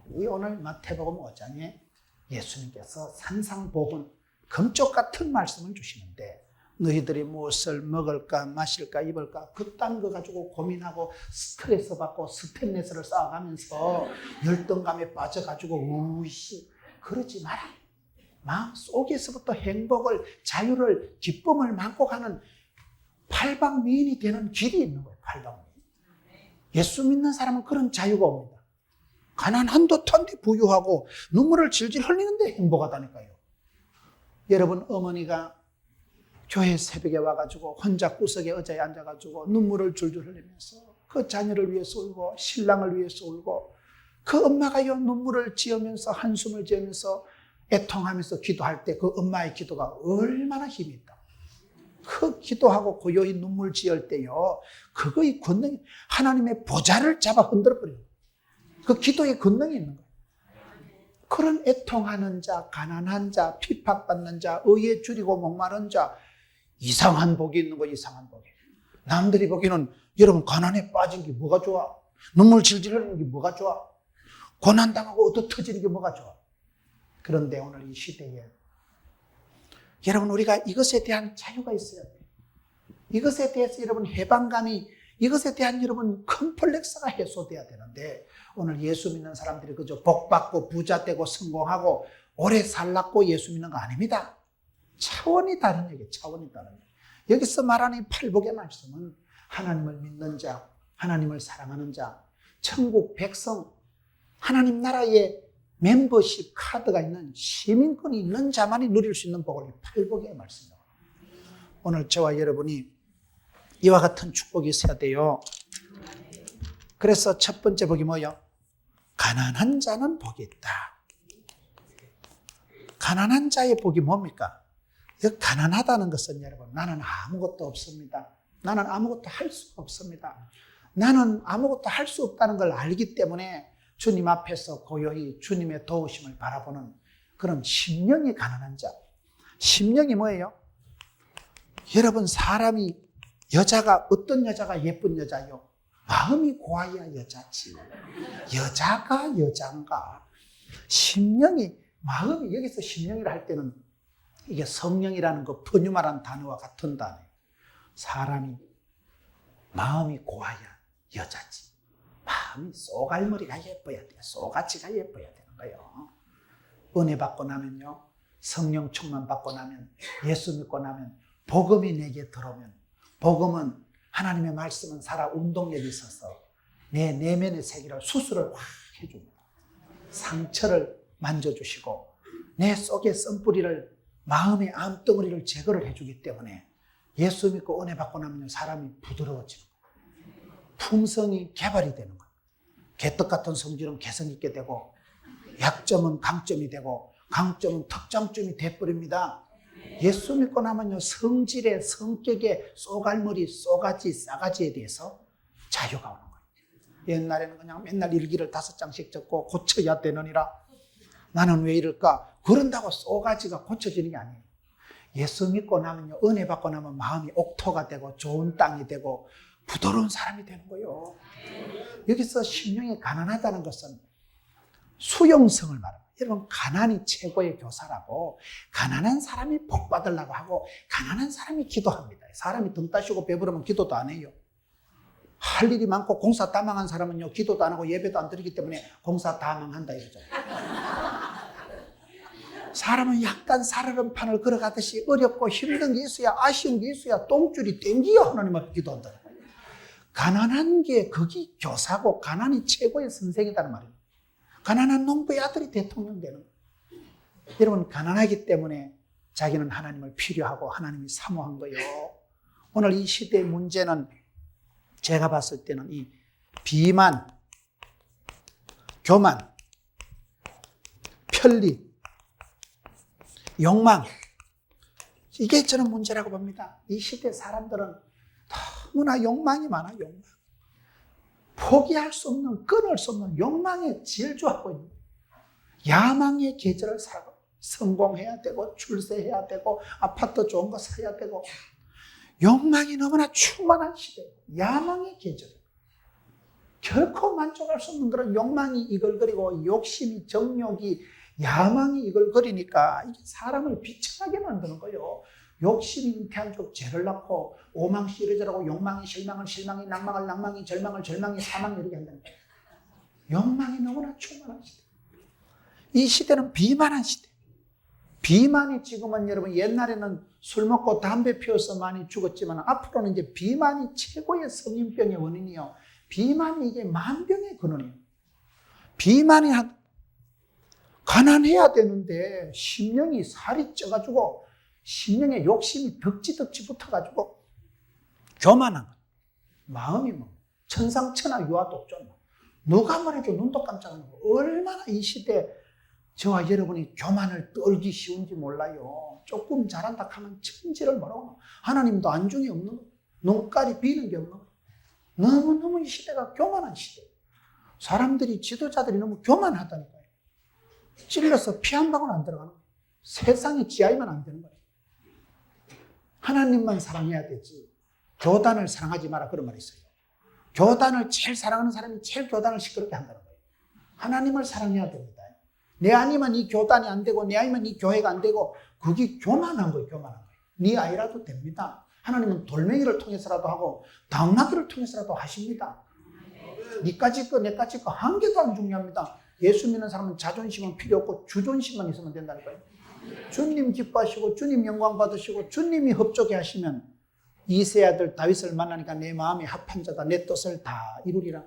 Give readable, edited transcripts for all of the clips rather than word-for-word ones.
우리 오늘 마태복음 5장에 예수님께서 산상복음 금쪽 같은 말씀을 주시는데, 너희들이 무엇을 먹을까 마실까 입을까 그딴 거 가지고 고민하고 스트레스 받고 스트레스를 쌓아가면서 열등감에 빠져가지고 우시 그러지 마라. 마음 속에서부터 행복을, 자유를, 기쁨을 만끽하는 팔방미인이 되는 길이 있는 거예요. 팔방미인. 예수 믿는 사람은 그런 자유가 옵니다. 가난한 듯한데 부유하고 눈물을 질질 흘리는데 행복하다니까요. 여러분, 어머니가 교회 새벽에 와가지고 혼자 구석에 의자에 앉아가지고 눈물을 줄줄 흘리면서 그 자녀를 위해서 울고 신랑을 위해서 울고, 그 엄마가요 눈물을 지으면서 한숨을 지으면서 애통하면서 기도할 때 그 엄마의 기도가 얼마나 힘이 있다. 그 기도하고 고요히 눈물 지을 때요, 그거의 권능이 하나님의 보좌를 잡아 흔들어 버려요. 그 기도의 권능이 있는 거예요. 그런 애통하는 자, 가난한 자, 핍박받는 자, 의에 줄이고 목마른 자, 이상한 복이 있는 거예요. 이상한 복이. 남들이 보기에는 여러분 가난에 빠진 게 뭐가 좋아? 눈물 질질 흘리는 게 뭐가 좋아? 고난당하고 얻어 터지는 게 뭐가 좋아? 그런데 오늘 이 시대에 여러분, 우리가 이것에 대한 자유가 있어야 돼요. 이것에 대해서 여러분 해방감이, 이것에 대한 여러분 컴플렉스가 해소돼야 되는데, 오늘 예수 믿는 사람들이 그저 복받고 부자되고 성공하고 오래 살라고 예수 믿는 거 아닙니다. 차원이 다른 얘기예요. 차원이 다른 얘기. 여기서 말하는 이 팔복의 말씀은 하나님을 믿는 자, 하나님을 사랑하는 자, 천국 백성, 하나님 나라의 멤버십 카드가 있는, 시민권이 있는 자만이 누릴 수 있는 복을 팔복의 말씀입니다. 오늘 저와 여러분이 이와 같은 축복이 있어야 돼요. 그래서 첫 번째 복이 뭐예요? 가난한 자는 복이 있다. 가난한 자의 복이 뭡니까? 가난하다는 것은 여러분, 나는 아무것도 없습니다. 나는 아무것도 할 수가 없습니다. 나는 아무것도 할 수 없다는 걸 알기 때문에 주님 앞에서 고요히 주님의 도우심을 바라보는 그런 심령이 가난한 자. 심령이 뭐예요? 여러분, 사람이, 여자가, 어떤 여자가 예쁜 여자요? 마음이 고와야 여자지. 여자가 여잔가? 심령이, 마음이, 여기서 심령이라 할 때는 이게 성령이라는 그 푸뉴마라는 단어와 같은 단어예요. 사람이 마음이 고와야 여자지. 마음이 쏘갈머리가 예뻐야 돼요. 쏘가치가 예뻐야 되는 거예요. 은혜 받고 나면요, 성령 충만 받고 나면, 예수 믿고 나면, 복음이 내게 들어오면, 복음은, 하나님의 말씀은 살아 운동력이 있어서 내 내면의 세계를 수술을 확 해줍니다. 상처를 만져주시고 내 속의 썬뿌리를, 마음의 암덩어리를 제거를 해주기 때문에 예수 믿고 은혜 받고 나면 사람이 부드러워지는 거예요. 품성이 개발이 되는 거예요. 개떡 같은 성질은 개성 있게 되고, 약점은 강점이 되고, 강점은 특장점이 돼버립니다. 예수 믿고 나면요, 성질의, 성격의 쏘갈머리, 쏘가지, 싸가지에 대해서 자유가 오는 거예요. 옛날에는 그냥 맨날 일기를 5장씩 적고 고쳐야 되느니라, 나는 왜 이럴까? 그런다고 쏘가지가 고쳐지는 게 아니에요. 예수 믿고 나면요, 은혜 받고 나면 마음이 옥토가 되고 좋은 땅이 되고 부드러운 사람이 되는 거예요. 여기서 심령이 가난하다는 것은 수용성을 말합니다. 여러분, 가난이 최고의 교사라고, 가난한 사람이 복 받으려고 하고 가난한 사람이 기도합니다. 사람이 등 따시고 배부르면 기도도 안 해요. 할 일이 많고 공사 다 망한 사람은요, 기도도 안 하고 예배도 안 드리기 때문에 공사 다 망한다 이러죠. 사람은 약간 살얼음판을 걸어가듯이 어렵고 힘든 게 있어야, 아쉬운 게 있어야 똥줄이 땡기야 하나님 앞에 기도한다. 가난한 게 그게 교사고 가난이 최고의 선생이라는 말이에요. 가난한 농부의 아들이 대통령 되는 거예요. 여러분, 가난하기 때문에 자기는 하나님을 필요하고 하나님이 사모한 거예요. 오늘 이 시대의 문제는 제가 봤을 때는 이 비만, 교만, 편리, 욕망, 이게 저는 문제라고 봅니다. 이 시대 사람들은 너무나 욕망이 많아요. 욕망. 포기할 수 없는, 끊을 수 없는 욕망에 질주하고 있는, 야망의 계절을 살아가고, 성공해야 되고 출세해야 되고 아파트 좋은 거 사야 되고, 욕망이 너무나 충만한 시대, 야망의 계절. 결코 만족할 수 없는 그런 욕망이 이글거리고 욕심이, 정욕이, 야망이 이글거리니까 이게 사람을 비참하게 만드는 거예요. 욕심이 잉태한 쪽 죄를 낳고, 오망시 이러저러고, 욕망이 실망을, 실망이 낭망을, 낭망이 절망을, 절망이 사망을 이렇게 한다는 거예요. 욕망이 너무나 충만한 시대. 이 시대는 비만한 시대. 비만이 지금은 여러분, 옛날에는 술 먹고 담배 피워서 많이 죽었지만 앞으로는 이제 비만이 최고의 성인병의 원인이요. 비만이 이게 만병의 근원이에요. 비만이 가난해야 되는데 심령이 살이 쪄가지고 심령의 욕심이 덕지덕지 붙어가지고 교만한 거예요. 마음이 뭐 천상천하 유아도 없죠. 누가 말해도 눈도 깜짝 놀고 얼마나 이 시대에 저와 여러분이 교만을 떨기 쉬운지 몰라요. 조금 잘한다 하면 천지를 뭐라고 하나님도 안중에 없는 거예요. 눈깔이 비는 게 없는 거예요. 너무너무 이 시대가 교만한 시대예요. 사람들이, 지도자들이 너무 교만하다니까요. 찔러서 피 한 방울 안 들어가는 거예요. 세상에 지하이면 안 되는 거예요. 하나님만 사랑해야 되지 교단을 사랑하지 마라, 그런 말이 있어요. 교단을 제일 사랑하는 사람이 제일 교단을 시끄럽게 한다는 거예요. 하나님을 사랑해야 됩니다. 내 아니면 이 교단이 안 되고 내 아니면 이 교회가 안 되고 그게 교만한 거예요. 교만한 거예요. 네 아이라도 됩니다. 하나님은 돌멩이를 통해서라도 하고 당나귀를 통해서라도 하십니다. 니까지 거 내까지 거 한 개도 안 중요합니다. 예수 믿는 사람은 자존심은 필요 없고 주존심만 있으면 된다니까요. 주님 기뻐하시고 주님 영광 받으시고 주님이 협조게 하시면 이세 아들 다윗을 만나니까 내 마음이 합한 자다, 내 뜻을 다 이루리라.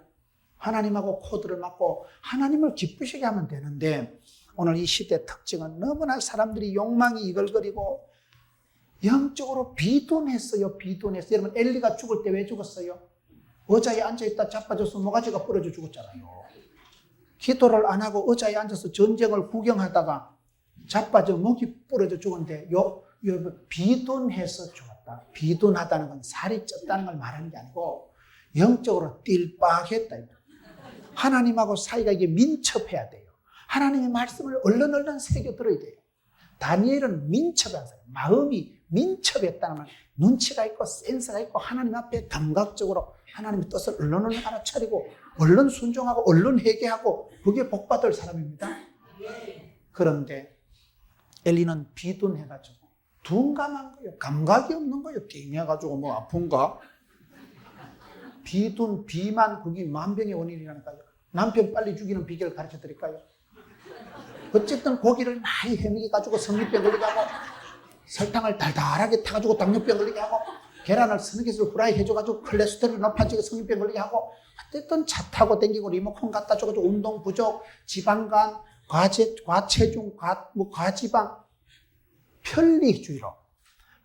하나님하고 코드를 맞고 하나님을 기쁘시게 하면 되는데, 오늘 이 시대의 특징은 너무나 사람들이 욕망이 이글거리고 영적으로 비둔했어요. 비둔했어요. 여러분, 엘리가 죽을 때 왜 죽었어요? 의자에 앉아있다 자빠져서 모가지가 부러져 죽었잖아요. 기도를 안 하고 의자에 앉아서 전쟁을 구경하다가 자빠져 목이 부러져 죽었는데 비둔해서 죽었다. 비둔하다는 건 살이 쪘다는 걸 말하는 게 아니고 영적으로 띨빡했다. 하나님하고 사이가 이게 민첩해야 돼요. 하나님의 말씀을 얼른 새겨들어야 돼요. 다니엘은 민첩한 사람, 마음이 민첩했다는 말, 눈치가 있고 센스가 있고 하나님 앞에 감각적으로 하나님의 뜻을 얼른 알아차리고 얼른 순종하고 얼른 회개하고 그게 복받을 사람입니다. 그런데 엘리는 비둔해가지고 둔감한 거예요. 감각이 없는 거예요. 띵해가지고 뭐 아픈가? 비만 그게 만병의 원인이라니까요. 남편 빨리 죽이는 비결 가르쳐 드릴까요? 어쨌든 고기를 많이 해먹여 가지고 성립병 걸리게 하고 설탕을 달달하게 타가지고 당뇨병 걸리게 하고 계란을 서너 개씩 후라이 해줘가지고 콜레스테롤이 높아지고 성립병 걸리게 하고 어쨌든 차 타고 댕기고 리모컨 갖다 줘가지고 운동 부족, 지방간, 과체중, 과지방, 편리주의로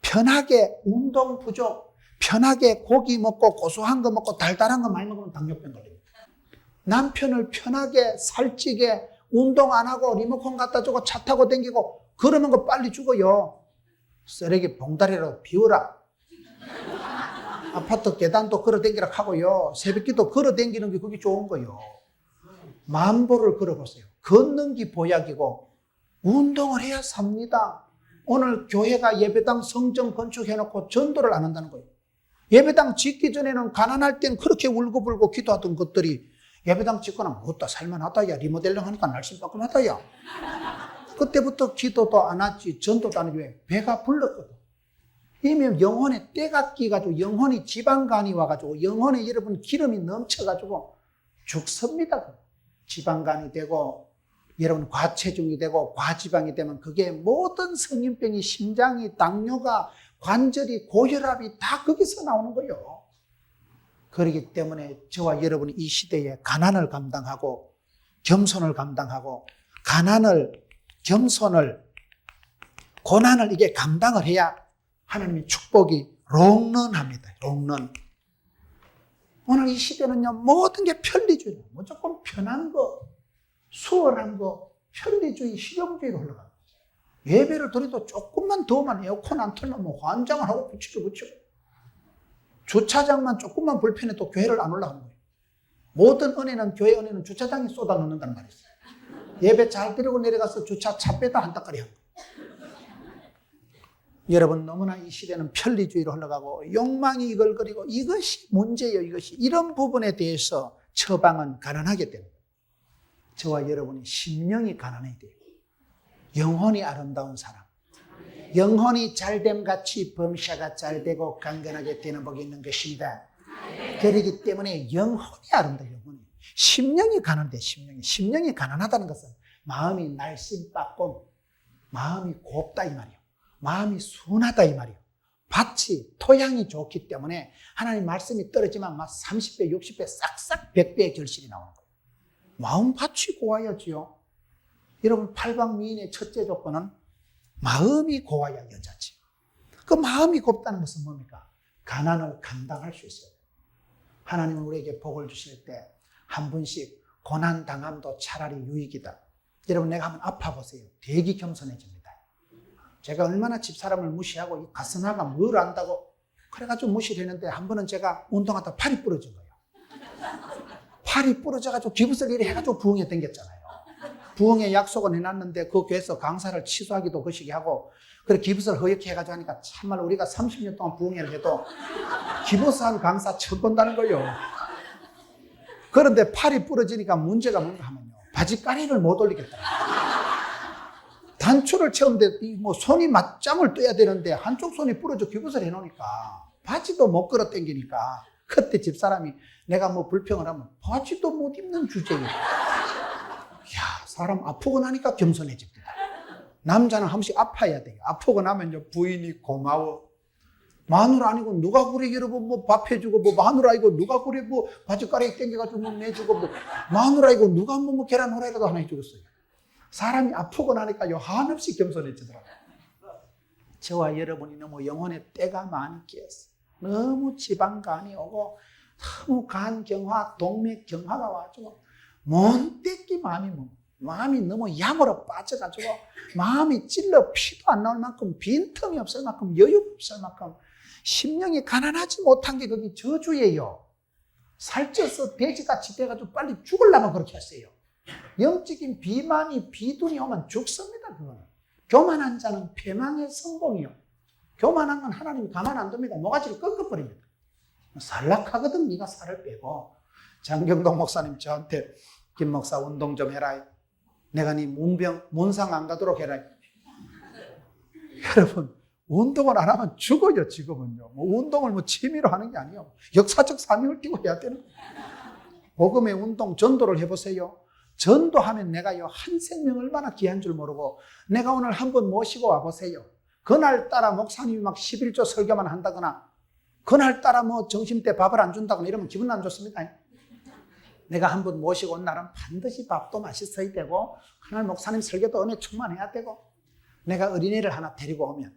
편하게 운동 부족, 편하게 고기 먹고 고소한 거 먹고 달달한 거 많이 먹으면 당뇨병 걸립니다. 남편을 편하게 살찌게 운동 안 하고 리모컨 갖다 주고 차 타고 댕기고 그러면 그 빨리 죽어요. 쓰레기 봉다리라도 비워라. 아파트 계단도 걸어 댕기라 하고요. 새벽기도 걸어 댕기는 게 그게 좋은 거예요. 만보를 걸어보세요. 걷는 게 보약이고 운동을 해야 삽니다. 오늘 교회가 예배당 성전 건축해놓고 전도를 안 한다는 거예요. 예배당 짓기 전에는 가난할 땐 그렇게 울고불고 기도하던 것들이 예배당 짓거나 뭐다 살만하다 야 리모델링 하니까 날씬따끔하다 야 그때부터 기도도 안 하지 전도도 안 하지. 왜? 배가 불렀거든. 이미 영혼에 때가 끼가지고 영혼이 지방간이 와가지고 영혼에 여러분 기름이 넘쳐가지고 죽습니다. 지방간이 되고 여러분 과체중이 되고 과지방이 되면 그게 모든 성인병이 심장이 당뇨가 관절이 고혈압이 다 거기서 나오는 거예요. 그렇기 때문에 저와 여러분이 이 시대에 가난을 감당하고 겸손을 감당하고 가난을 겸손을 고난을 이게 감당을 해야 하나님의 축복이 롱런합니다. 롱런. 오늘 이 시대는요 모든 게 편리주의, 무조건 편한 거, 수월한 거, 편리주의, 실용주의로 흘러가는 거죠. 예배를 드려도 조금만 더우면 에어컨 안 틀면 뭐 환장을 하고 붙이고 주차장만 조금만 불편해도 교회를 안 올라가는 거예요. 모든 은혜는 교회 은혜는 주차장에 쏟아 넣는다는 말이 있어요. 예배 잘 드리고 내려가서 주차 차 빼다 한 닦아리 한 거예요. 여러분, 너무나 이 시대는 편리주의로 흘러가고 욕망이 이걸 그리고 이것이 문제예요. 이것이. 이런 부분에 대해서 처방은 가난하게 됩니다. 저와 여러분이 심령이 가난해야 돼요. 영혼이 아름다운 사람, 영혼이 잘됨 같이 범샤가 잘되고 강건하게 되는 복이 있는 것입니다. 그렇기 때문에 영혼이 아름다워요. 영혼이. 심령이 가난돼. 심령이 가난하다는 것은 마음이 날씬빠꼼, 마음이 곱다 이 말이에요. 마음이 순하다 이 말이에요. 밭이 토양이 좋기 때문에 하나님 말씀이 떨어지면 막 30배, 60배, 싹싹 100배의 결실이 나오는 거예요. 마음 밭이 고와야지요. 여러분, 팔방미인의 첫째 조건은 마음이 고와야 여자지. 그 마음이 곱다는 것은 뭡니까? 가난을 감당할 수 있어요. 하나님은 우리에게 복을 주실 때 한 분씩 고난 당함도 차라리 유익이다. 여러분, 내가 한번 아파보세요. 되게 겸손해집니다. 제가 얼마나 집사람을 무시하고 이 가스나가 뭘 안다고 그래가지고 무시를 했는데 한 번은 제가 운동하다 팔이 부러진 거예요. 팔이 부러져가지고 기부설 일을 해가지고 부흥에 댕겼잖아요. 부흥에 약속은 해놨는데 그 교회에서 강사를 취소하기도 거시기 하고 그래 기부설 허옇게 해가지고 하니까 참말로 우리가 30년 동안 부흥회를 해도 기부설 강사 처음 본다는 거예요. 그런데 팔이 부러지니까 문제가 뭔가 하면요. 바지가리를 못 올리겠더라고요. 단추를 채우는데 뭐 손이 맞짱을 떠야 되는데 한쪽 손이 부러져 기부설 해놓으니까 바지도 못 걸어 당기니까 그때 집사람이 내가 뭐 불평을 하면 바지도 못 입는 주제예요. 야, 사람 아프고 나니까 겸손해집니다. 남자는 한 번씩 아파야 돼요. 아프고 나면요 부인이 고마워. 마누라 아니고 누가 그래 여러분 뭐 밥 해주고 뭐 마누라 아니고 누가 그래 뭐 바지가락에 땡겨가지고 뭐 내주고 뭐 마누라 아니고 누가 뭐 계란 후라이라도 하나 해주겠어요. 사람이 아프고 나니까요 한없이 겸손해지더라고요. 저와 여러분이 너무 영혼에 때가 많이 끼었어요. 너무 지방간이 오고 너무 간경화, 동맥경화가 와가지고 몬때끼 마음이 너무 약으로 빠져가지고 마음이 찔러 피도 안 나올 만큼 빈틈이 없을 만큼 여유가 없을 만큼 심령이 가난하지 못한 게 거기 저주예요. 살쪄서 돼지같이 돼가지고 빨리 죽으려면 그렇게 했어요. 영적인 비만이 비둔이 오면 죽습니다. 그거는. 교만한 자는 패망의 성공이요. 교만한 건 하나님이 가만 안 둡니다. 모가지를 꺾어버립니다. 살락하거든 네가 살을 빼고. 장경동 목사님 저한테 김 목사 운동 좀 해라. 내가 네 문상 안 가도록 해라. 여러분 운동을 안 하면 죽어요. 지금은요. 뭐 운동을 뭐 취미로 하는 게 아니에요. 역사적 사명을 띠고 해야 되는 거예요. 복음의 운동 전도를 해보세요. 전도하면 내가요 한 생명 얼마나 귀한 줄 모르고 내가 오늘 한번 모시고 와보세요. 그날따라 목사님이 막 11조 설교만 한다거나 그날따라 뭐 점심때 밥을 안 준다거나 이러면 기분 안 좋습니다. 내가 한번 모시고 온 날은 반드시 밥도 맛있어야 되고 하나님 목사님 설교도 은혜 충만해야 되고 내가 어린이를 하나 데리고 오면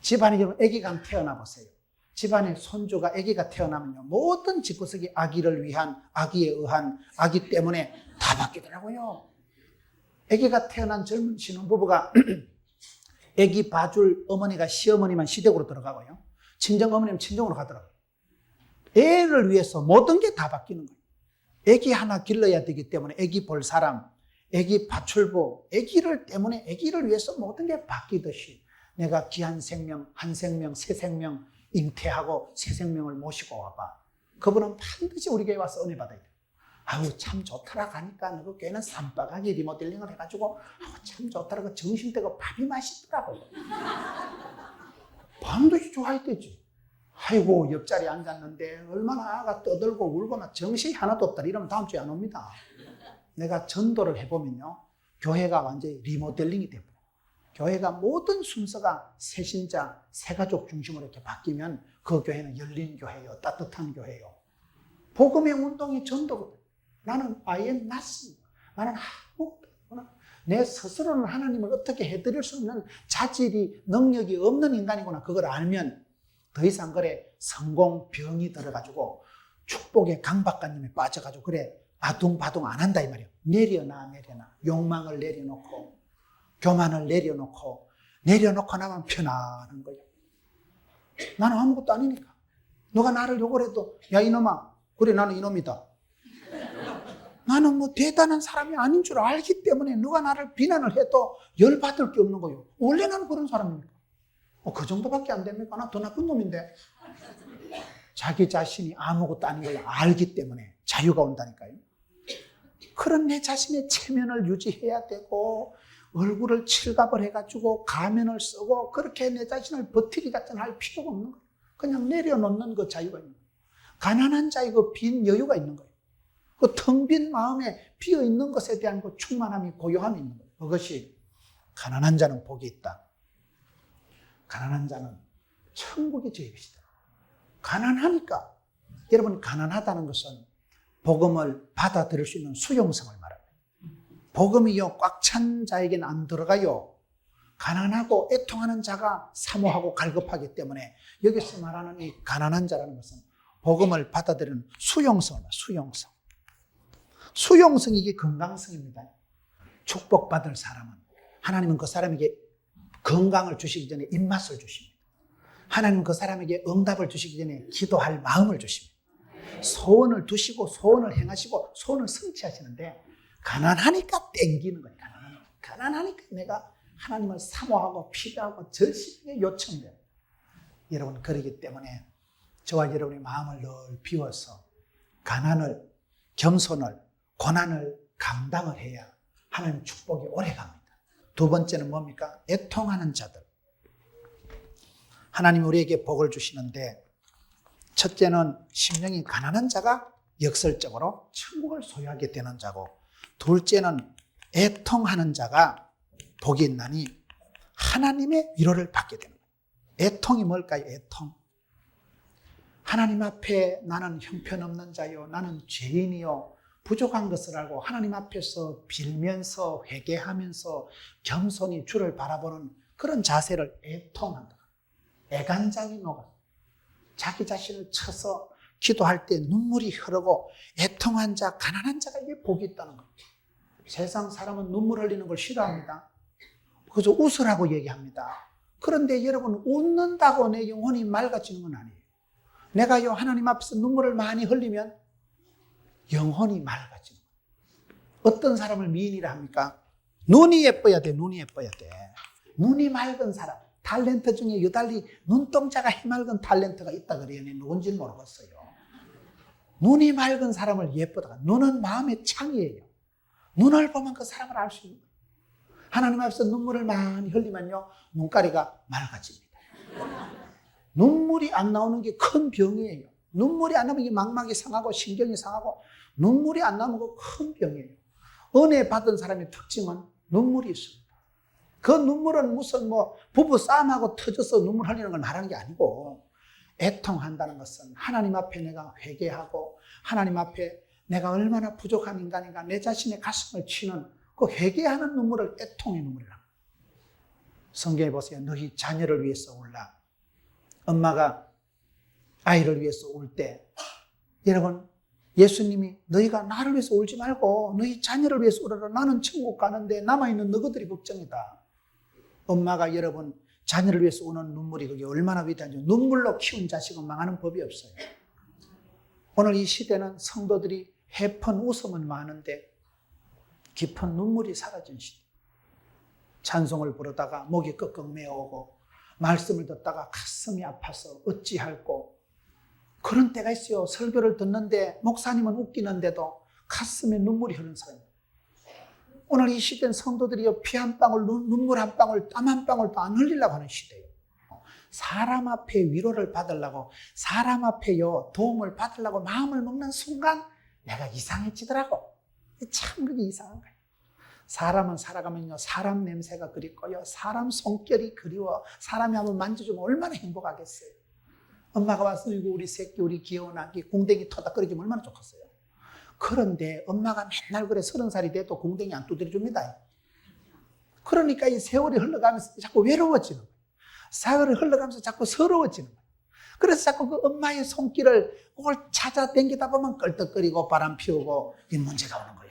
집안에 아기가 태어나 보세요. 집안에 손주가 아기가 태어나면요 모든 집구석이 아기를 위한 아기에 의한 아기 때문에 다 바뀌더라고요. 아기가 태어난 젊은 신혼부부가 아기 봐줄 어머니가 시어머니만 시댁으로 들어가고요. 친정어머니는 친정으로 가더라고요. 애를 위해서 모든 게 다 바뀌는 거예요. 아기 하나 길러야 되기 때문에 아기 볼 사람, 아기 파출부, 아기를 때문에 아기를 위해서 모든 게 바뀌듯이 내가 귀한 생명, 한 생명, 새 생명 잉태하고 새 생명을 모시고 와봐. 그분은 반드시 우리 교회 와서 은혜 받아야 돼. 아우 참 좋더라 가니까 그 교회는 쌈바가게 리모델링을 해가지고 아우 참 좋더라 그 정신되고 밥이 맛있더라고. 반드시 좋아야 되지. 아이고 옆자리에 앉았는데 얼마나 아가 떠들고 울고 막 정신이 하나도 없다 이러면 다음 주에 안 옵니다. 내가 전도를 해보면요 교회가 완전히 리모델링이 돼버려요. 교회가 모든 순서가 새신자, 새가족 중심으로 이렇게 바뀌면 그 교회는 열린 교회예요. 따뜻한 교회예요. 복음의 운동이 전도거든요. 나는 아예 낫습니다. 나는 내 스스로는 하나님을 어떻게 해드릴 수 없는 자질이 능력이 없는 인간이구나. 그걸 알면 더 이상 그래 성공 병이 들어가지고 축복의 강박관념에 빠져가지고 그래 아둥바둥 안 한다 이 말이에요. 내려놔 욕망을 내려놓고 교만을 내려놓고 나면 편안한 거예요. 나는 아무것도 아니니까. 누가 나를 욕을 해도 야 이놈아 그래 나는 이놈이다. 나는 뭐 대단한 사람이 아닌 줄 알기 때문에 누가 나를 비난을 해도 열받을 게 없는 거예요. 원래 나는 그런 사람입니다. 그 정도밖에 안 됩니까? 나 더 나쁜 놈인데. 자기 자신이 아무것도 아닌 걸 알기 때문에 자유가 온다니까요. 그런 내 자신의 체면을 유지해야 되고 얼굴을 칠갑을 해가지고 가면을 쓰고 그렇게 내 자신을 버티기 같은 할 필요가 없는 거예요. 그냥 내려놓는 그 자유가 있는 거예요. 가난한 자의 그 빈 여유가 있는 거예요. 그 텅 빈 마음에 비어있는 것에 대한 그 충만함이 고요함이 있는 거예요. 그것이 가난한 자는 복이 있다. 가난한 자는 천국의 제일이시다. 가난하니까. 여러분, 가난하다는 것은 복음을 받아들일 수 있는 수용성을 말합니다. 복음이요 꽉 찬 자에게는 안 들어가요. 가난하고 애통하는 자가 사모하고 갈급하기 때문에 여기서 말하는 이 가난한 자라는 것은 복음을 받아들이는 수용성을 말합니다. 수용성. 수용성이 이게 건강성입니다. 축복받을 사람은 하나님은 그 사람에게 건강을 주시기 전에 입맛을 주십니다. 하나님은 그 사람에게 응답을 주시기 전에 기도할 마음을 주십니다. 소원을 두시고 소원을 행하시고 소원을 성취하시는데 가난하니까 땡기는 거예요. 가난하니까 내가 하나님을 사모하고 필요하고 절실하게 요청돼요. 여러분, 그러기 때문에 저와 여러분의 마음을 늘 비워서 가난을, 겸손을, 고난을 감당을 해야 하나님 축복이 오래 갑니다. 두 번째는 뭡니까? 애통하는 자들. 하나님 우리에게 복을 주시는데 첫째는 심령이 가난한 자가 역설적으로 천국을 소유하게 되는 자고, 둘째는 애통하는 자가 복이 있나니 하나님의 위로를 받게 되는 거예요. 애통이 뭘까요? 애통. 하나님 앞에 나는 형편없는 자요, 나는 죄인이요, 부족한 것을 알고 하나님 앞에서 빌면서 회개하면서 겸손히 주를 바라보는 그런 자세를 애통한다. 애간장이 녹아 자기 자신을 쳐서 기도할 때 눈물이 흐르고 애통한 자, 가난한 자가 이게 복이 있다는 거예요. 세상 사람은 눈물 흘리는 걸 싫어합니다. 그래서 웃으라고 얘기합니다. 그런데 여러분, 웃는다고 내 영혼이 맑아지는 건 아니에요. 내가요 하나님 앞에서 눈물을 많이 흘리면 영혼이 맑아지는 거예요. 어떤 사람을 미인이라 합니까? 눈이 예뻐야 돼. 눈이 예뻐야 돼. 눈이 맑은 사람, 탤런트 중에 유달리 눈동자가 해맑은 탤런트가 있다 그래요. 누군지는 모르겠어요. 눈이 맑은 사람을 예쁘다가, 눈은 마음의 창이에요. 눈을 보면 그 사람을 알 수 있는 거예요. 하나님 앞에서 눈물을 많이 흘리면요 눈가리가 맑아집니다. 눈물이 안 나오는 게 큰 병이에요. 눈물이 안 나오면 이게 망막이 상하고 신경이 상하고, 눈물이 안 나오면 그 큰 병이에요. 은혜 받은 사람의 특징은 눈물이 있습니다. 그 눈물은 무슨 부부 싸움하고 터져서 눈물 흘리는 걸 말하는 게 아니고, 애통한다는 것은 하나님 앞에 내가 회개하고 하나님 앞에 내가 얼마나 부족한 인간인가 내 자신의 가슴을 치는 그 회개하는 눈물을 애통의 눈물이라고. 성경에 보세요. 너희 자녀를 위해서 울라. 엄마가 아이를 위해서 울 때, 여러분, 예수님이 너희가 나를 위해서 울지 말고 너희 자녀를 위해서 울어라. 나는 천국 가는데 남아있는 너희들이 걱정이다. 엄마가 여러분 자녀를 위해서 우는 눈물이 그게 얼마나 위대한지. 눈물로 키운 자식은 망하는 법이 없어요. 오늘 이 시대는 성도들이 해픈 웃음은 많은데 깊은 눈물이 사라진 시대. 찬송을 부르다가 목이 끄끄 메어오고 말씀을 듣다가 가슴이 아파서 어찌할꼬, 그런 때가 있어요. 설교를 듣는데 목사님은 웃기는데도 가슴에 눈물이 흐르는 사람입니다. 오늘 이 시대는 성도들이 피 한 방울, 눈물 한 방울, 땀 한 방울도 안 흘리려고 하는 시대예요. 사람 앞에 위로를 받으려고, 사람 앞에요 도움을 받으려고 마음을 먹는 순간 내가 이상해지더라고. 참 그게 이상한 거예요. 사람은 살아가면요 사람 냄새가 그립고요, 사람 손결이 그리워. 사람이 한번 만져주면 얼마나 행복하겠어요. 엄마가 와서 이거 우리 새끼, 우리 귀여운 아기 공댕이 터닥거리면 얼마나 좋겠어요. 그런데 엄마가 맨날 그래 30살이 돼도 공댕이 안 두드려줍니다. 그러니까 이 세월이 흘러가면서 자꾸 외로워지는 거예요. 세월이 흘러가면서 자꾸 서러워지는 거예요. 그래서 자꾸 그 엄마의 손길을 그걸 찾아다니다 보면 껄떡거리고 바람 피우고 이 문제가 오는 거예요.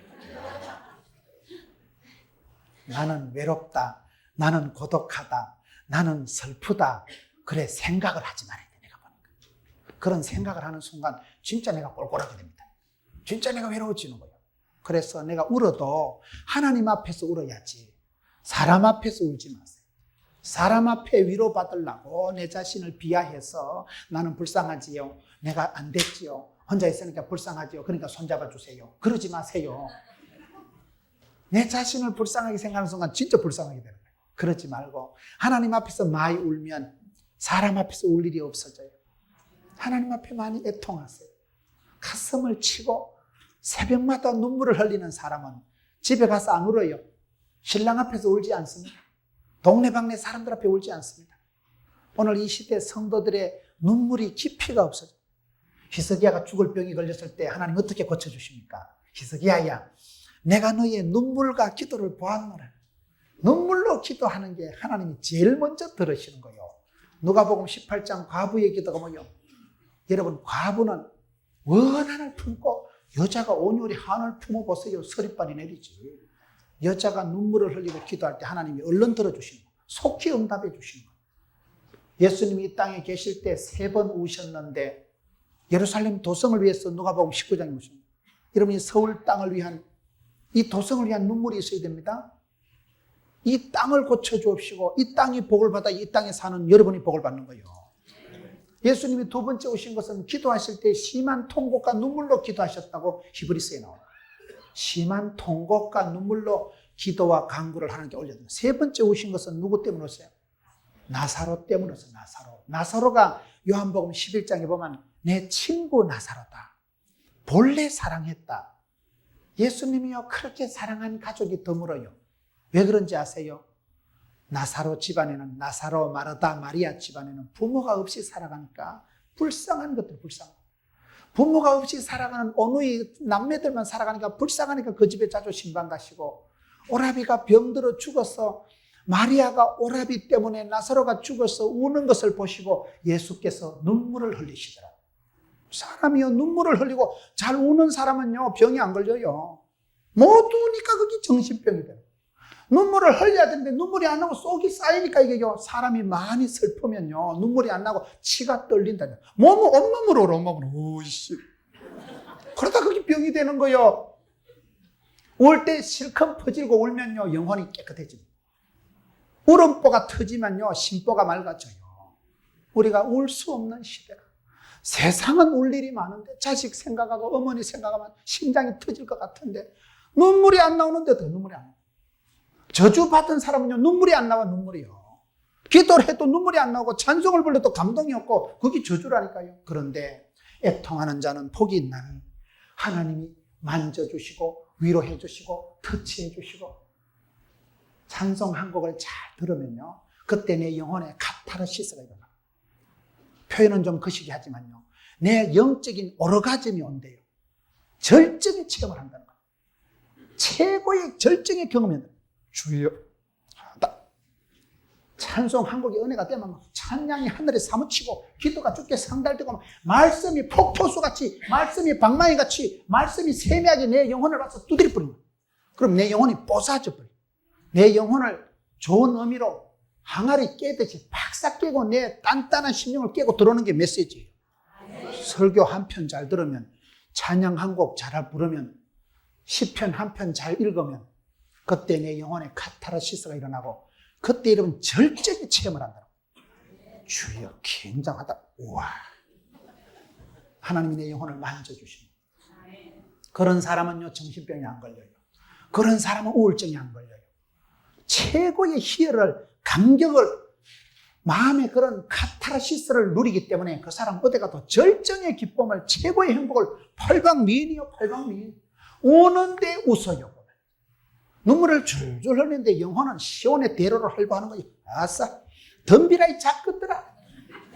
나는 외롭다, 나는 고독하다, 나는 슬프다, 그래 생각을 하지 말아야 돼. 내가 보니까 그런 생각을 하는 순간 진짜 내가 꼴꼴하게 됩니다. 진짜 내가 외로워지는 거예요. 그래서 내가 울어도 하나님 앞에서 울어야지 사람 앞에서 울지 마세요. 사람 앞에 위로받으려고 내 자신을 비하해서 나는 불쌍하지요. 내가 안 됐지요. 혼자 있으니까 불쌍하지요. 그러니까 손잡아 주세요. 그러지 마세요. 내 자신을 불쌍하게 생각하는 순간 진짜 불쌍하게 되는 거예요. 그러지 말고 하나님 앞에서 많이 울면 사람 앞에서 울 일이 없어져요. 하나님 앞에 많이 애통하세요. 가슴을 치고 새벽마다 눈물을 흘리는 사람은 집에 가서 안 울어요. 신랑 앞에서 울지 않습니다. 동네방네 사람들 앞에 울지 않습니다. 오늘 이 시대 성도들의 눈물이 깊이가 없어져. 히스기야가 죽을 병이 걸렸을 때 하나님 어떻게 고쳐주십니까? 히스기야야, 내가 너의 눈물과 기도를 보았노라. 눈물로 기도하는 게 하나님이 제일 먼저 들으시는 거예요. 누가복음 18장 과부의 기도가 뭐예요? 여러분, 과부는 원한을 품고 여자가 온유리 한을 품어보세요. 서리빨이 내리지. 여자가 눈물을 흘리고 기도할 때 하나님이 얼른 들어주시는 거예요. 속히 응답해 주시는 거예요. 예수님이 이 땅에 계실 때 3번 우셨는데 예루살렘 도성을 위해서 누가복음 19장에 우십니다. 여러분, 이 서울 땅을 위한, 이 도성을 위한 눈물이 있어야 됩니다. 이 땅을 고쳐주옵시고 이 땅이 복을 받아 이 땅에 사는 여러분이 복을 받는 거예요. 예수님이 2번째 오신 것은 기도하실 때 심한 통곡과 눈물로 기도하셨다고 히브리서에 나옵니다. 심한 통곡과 눈물로 기도와 간구를 하나님께 올렸습니다. 3번째 오신 것은 누구 때문에 오세요? 나사로 때문에 오세요. 나사로가 요한복음 11장에 보면 내 친구 나사로다. 본래 사랑했다. 예수님이요, 그렇게 사랑한 가족이 드물어요. 왜 그런지 아세요? 나사로 집안에는, 나사로, 마르다, 마리아 집안에는 부모가 없이 살아가니까 불쌍한 것들, 불쌍한. 부모가 없이 살아가는 어느의 남매들만 살아가니까 불쌍하니까 그 집에 자주 신방 가시고, 오라비가 병들어 죽어서 마리아가 오라비 때문에 나사로가 죽어서 우는 것을 보시고 예수께서 눈물을 흘리시더라. 사람이요, 눈물을 흘리고 잘 우는 사람은요, 병이 안 걸려요. 못 우니까 그게 정신병이 돼요. 눈물을 흘려야 되는데 눈물이 안 나고 속이 쌓이니까 이게요, 사람이 많이 슬프면요, 눈물이 안 나고 치가 떨린다. 온몸으로 울어, 온몸으로. 오이씨. 그러다 그게 병이 되는 거예요. 울 때 실컷 퍼질고 울면요, 영혼이 깨끗해집니다. 울음보가 터지면요, 심보가 맑아져요. 우리가 울 수 없는 시대가. 세상은 울 일이 많은데 자식 생각하고 어머니 생각하면 심장이 터질 것 같은데 눈물이 안 나오는데도 눈물이 안 나와요. 저주 받은 사람은요, 눈물이 안 나와. 눈물이요. 기도를 해도 눈물이 안 나오고 찬송을 불러도 감동이 없고 그게 저주라니까요. 그런데 애통하는 자는 복이 있나니 하나님이 만져주시고 위로해 주시고 터치해 주시고 찬송 한 곡을 잘 들으면요, 그때 내 영혼에 카타르시스가 일어나. 표현은 좀 거시기 하지만요, 내 영적인 오르가즘이 온대요. 절정의 체험을 한다는 거예요. 최고의 절정의 경험이 온다. 주여, 찬송 한 곡의 은혜가 되면 찬양이 하늘에 사무치고 기도가 주께 상달되고 말씀이 폭포수같이, 말씀이 방망이같이, 말씀이 세미하게 내 영혼을 와서 두드려 뿌린 거예요. 그럼 내 영혼이 뽀사져 버려요. 내 영혼을 좋은 의미로 항아리 깨듯이 팍싹 깨고 내 단단한 심령을 깨고 들어오는 게 메시지예요. 설교 한 편 잘 들으면, 찬양 한 곡 잘 부르면, 시편 한 편 잘 읽으면 그때 내 영혼에 카타르시스가 일어나고 그때 여러분 절정의 체험을 한다. 주여, 굉장하다. 우와. 하나님이 내 영혼을 만져주십니다. 그런 사람은요, 정신병이 안 걸려요. 그런 사람은 우울증이 안 걸려요. 최고의 희열을, 감격을, 마음의 그런 카타르시스를 누리기 때문에 그 사람 어디 가도 절정의 기쁨을, 최고의 행복을 팔방미인이요, 팔방미인. 우는데 웃어요. 눈물을 줄줄 흘리는데 영혼은 시온의 대로를 활보하는 거지. 아싸, 덤비라 이 작것들아.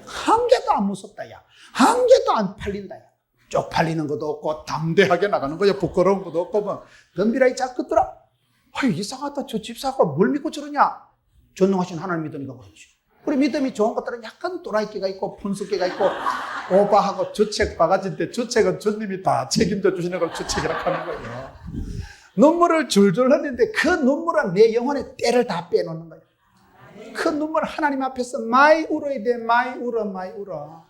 한 개도 안 무섭다, 야. 한 개도 안 팔린다, 야. 쪽팔리는 것도 없고 담대하게 나가는 거야. 부끄러운 것도 없고 뭐. 덤비라 이 작것들아. 아유, 이상하다. 저 집사가 뭘 믿고 저러냐. 전능하신 하나님 믿으니까 그렇지. 우리 믿음이 좋은 것들은 약간 또라이끼가 있고 분석기가 있고 오바하고 주책 바가지인데, 주책은 주님이 다 책임져 주시는 걸 주책이라고 하는 거예요. 눈물을 줄줄 흘리는데 그 눈물은 내 영혼의 때를 다 빼놓는 거예요. 그 눈물 하나님 앞에서 많이 울어야 돼. 많이 울어, 많이 울어.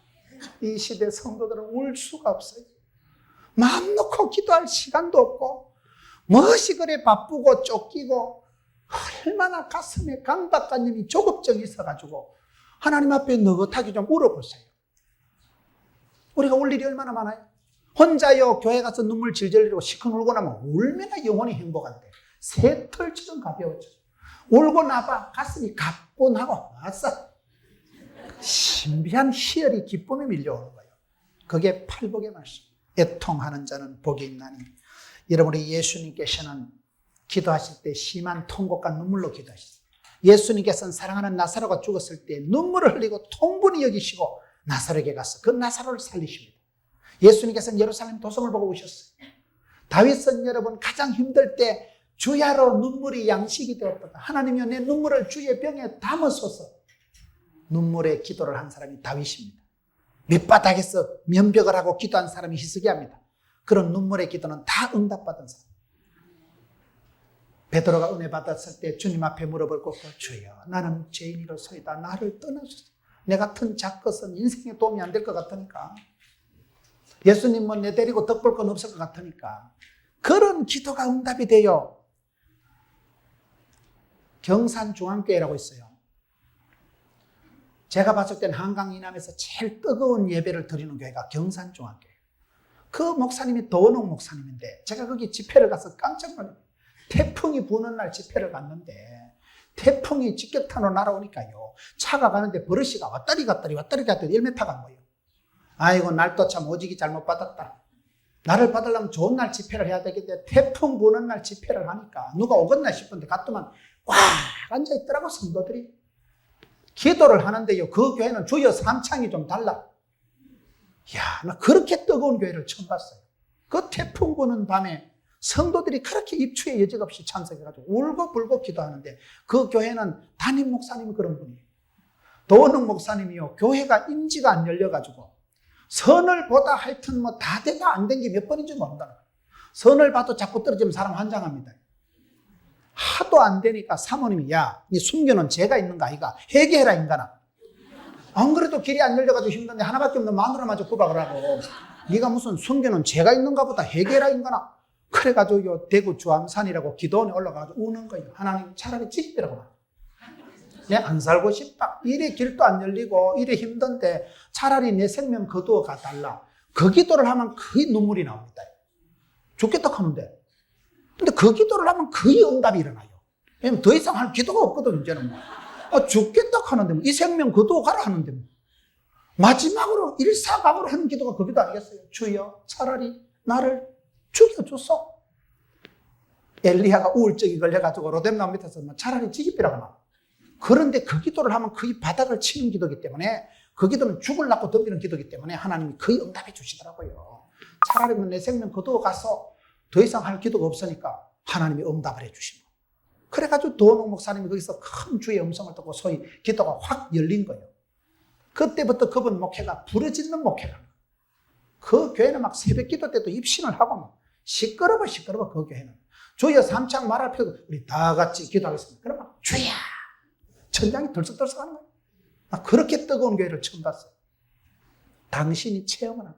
이 시대 성도들은 울 수가 없어요. 마음 놓고 기도할 시간도 없고, 무엇이 그래 바쁘고 쫓기고 얼마나 가슴에 강박관념이 조급증이 있어가지고 하나님 앞에 느긋하게 좀 울어보세요. 우리가 울 일이 얼마나 많아요. 혼자요 교회 가서 눈물 질질 흘리고 시큰 울고 나면 얼마나 영혼이 행복한데 새털처럼 가벼워져. 울고 나봐 가슴이 가뿐하고 아싸 신비한 희열이 기쁨이 밀려오는 거예요. 그게 팔복의 말씀. 애통하는 자는 복이 있나니. 여러분 우리 예수님께서는 기도하실 때 심한 통곡과 눈물로 기도하셨어요. 예수님께서는 사랑하는 나사로가 죽었을 때 눈물을 흘리고 통분히 여기시고 나사로에게 가서 그 나사로를 살리십니다. 예수님께서는 예루살렘 도성을 보고 오셨어요. 다윗은 여러분 가장 힘들 때 주야로 눈물이 양식이 되었다. 하나님이여 내 눈물을 주의 병에 담으소서. 눈물의 기도를 한 사람이 다윗입니다. 밑바닥에서 면벽을 하고 기도한 사람이 히스기야입니다. 그런 눈물의 기도는 다 응답받은 사람. 베드로가 은혜 받았을 때 주님 앞에 무릎을 꿇고 주여 나는 죄인이로소이다. 나를 떠나소서. 내 같은 작것은 인생에 도움이 안 될 것 같으니까. 예수님은 내 데리고 덕 볼 건 없을 것 같으니까. 그런 기도가 응답이 돼요. 경산중앙교회라고 있어요. 제가 봤을 땐 한강 이남에서 제일 뜨거운 예배를 드리는 교회가 경산중앙교회. 그 목사님이 도원옥 목사님인데 제가 거기 집회를 가서 깜짝 놀랐어요. 태풍이 부는 날 집회를 갔는데 태풍이 직격탄으로 날아오니까요. 차가 가는데 버릇이가 왔다리 갔다리 1m 간 거예요. 아이고 날도 참 오지기 잘못 받았다. 나를 받으려면 좋은 날 집회를 해야 되겠는데 태풍 부는 날 집회를 하니까 누가 오겠나 싶은데 갔더만 꽉 앉아있더라고 성도들이. 기도를 하는데요. 그 교회는 주여 삼창이 좀 달라. 이야, 나 그렇게 뜨거운 교회를 처음 봤어요. 그 태풍 부는 밤에 성도들이 그렇게 입추에 여지없이 찬성해가지고 울고불고 기도하는데 그 교회는 담임 목사님이 그런 분이에요. 도원웅 목사님이요. 교회가 임지가 안 열려가지고 선을 보다 하여튼 뭐 다 되다 안 된 게 몇 번인지 모른다. 선을 봐도 자꾸 떨어지면 사람 환장합니다. 하도 안 되니까 사모님이 야, 네 숨겨놓은 죄가 있는 거 아이가? 회개해라 인간아. 안 그래도 길이 안 열려가지고 힘든데 하나밖에 없는 마누라마저 구박을 하고 네가 무슨 숨겨놓은 죄가 있는가 보다 회개해라 인간아. 그래가지고 요 대구 주암산이라고 기도원에 올라가가지고 우는 거예요. 하나님 차라리 지키라고. 내 안 살고 싶다. 이래 길도 안 열리고 이래 힘든데 차라리 내 생명 거두어 가달라. 그 기도를 하면 거의 눈물이 나옵니다. 죽겠다 하면 돼. 근데 그 기도를 하면 거의 응답이 일어나요. 왜냐면 더 이상 할 기도가 없거든, 이제는 뭐. 죽겠다 하는데 뭐, 이 생명 거두어 가라 하는데 뭐. 마지막으로 일사각오로 하는 기도가 그 기도 아니겠어요? 주여, 차라리 나를 죽여줬어. 엘리야가 우울증이 걸려가지고 로뎀나무 밑에서 차라리 지기비라고 나. 그런데 그 기도를 하면 거의 바닥을 치는 기도이기 때문에 그 기도는 죽으려고 덤비는 기도이기 때문에 하나님이 거의 응답해 주시더라고요. 차라리 내 생명 거두어 가서 더 이상 할 기도가 없으니까 하나님이 응답을 해 주시고. 그래가지고 도원옥 목사님이 거기서 큰 주의 음성을 듣고 소위 기도가 확 열린 거예요. 그때부터 그분 목회가 부르짖는 목회라. 그 교회는 막 새벽 기도 때도 입신을 하고 막 시끄러워 그 교회는. 주여 삼창 말 앞에 우리 다 같이 기도하겠습니다. 그러면 주여 천장이 덜썩덜썩 하는 거예요. 나 그렇게 뜨거운 교회를 처음 봤어요. 당신이 체험을 하고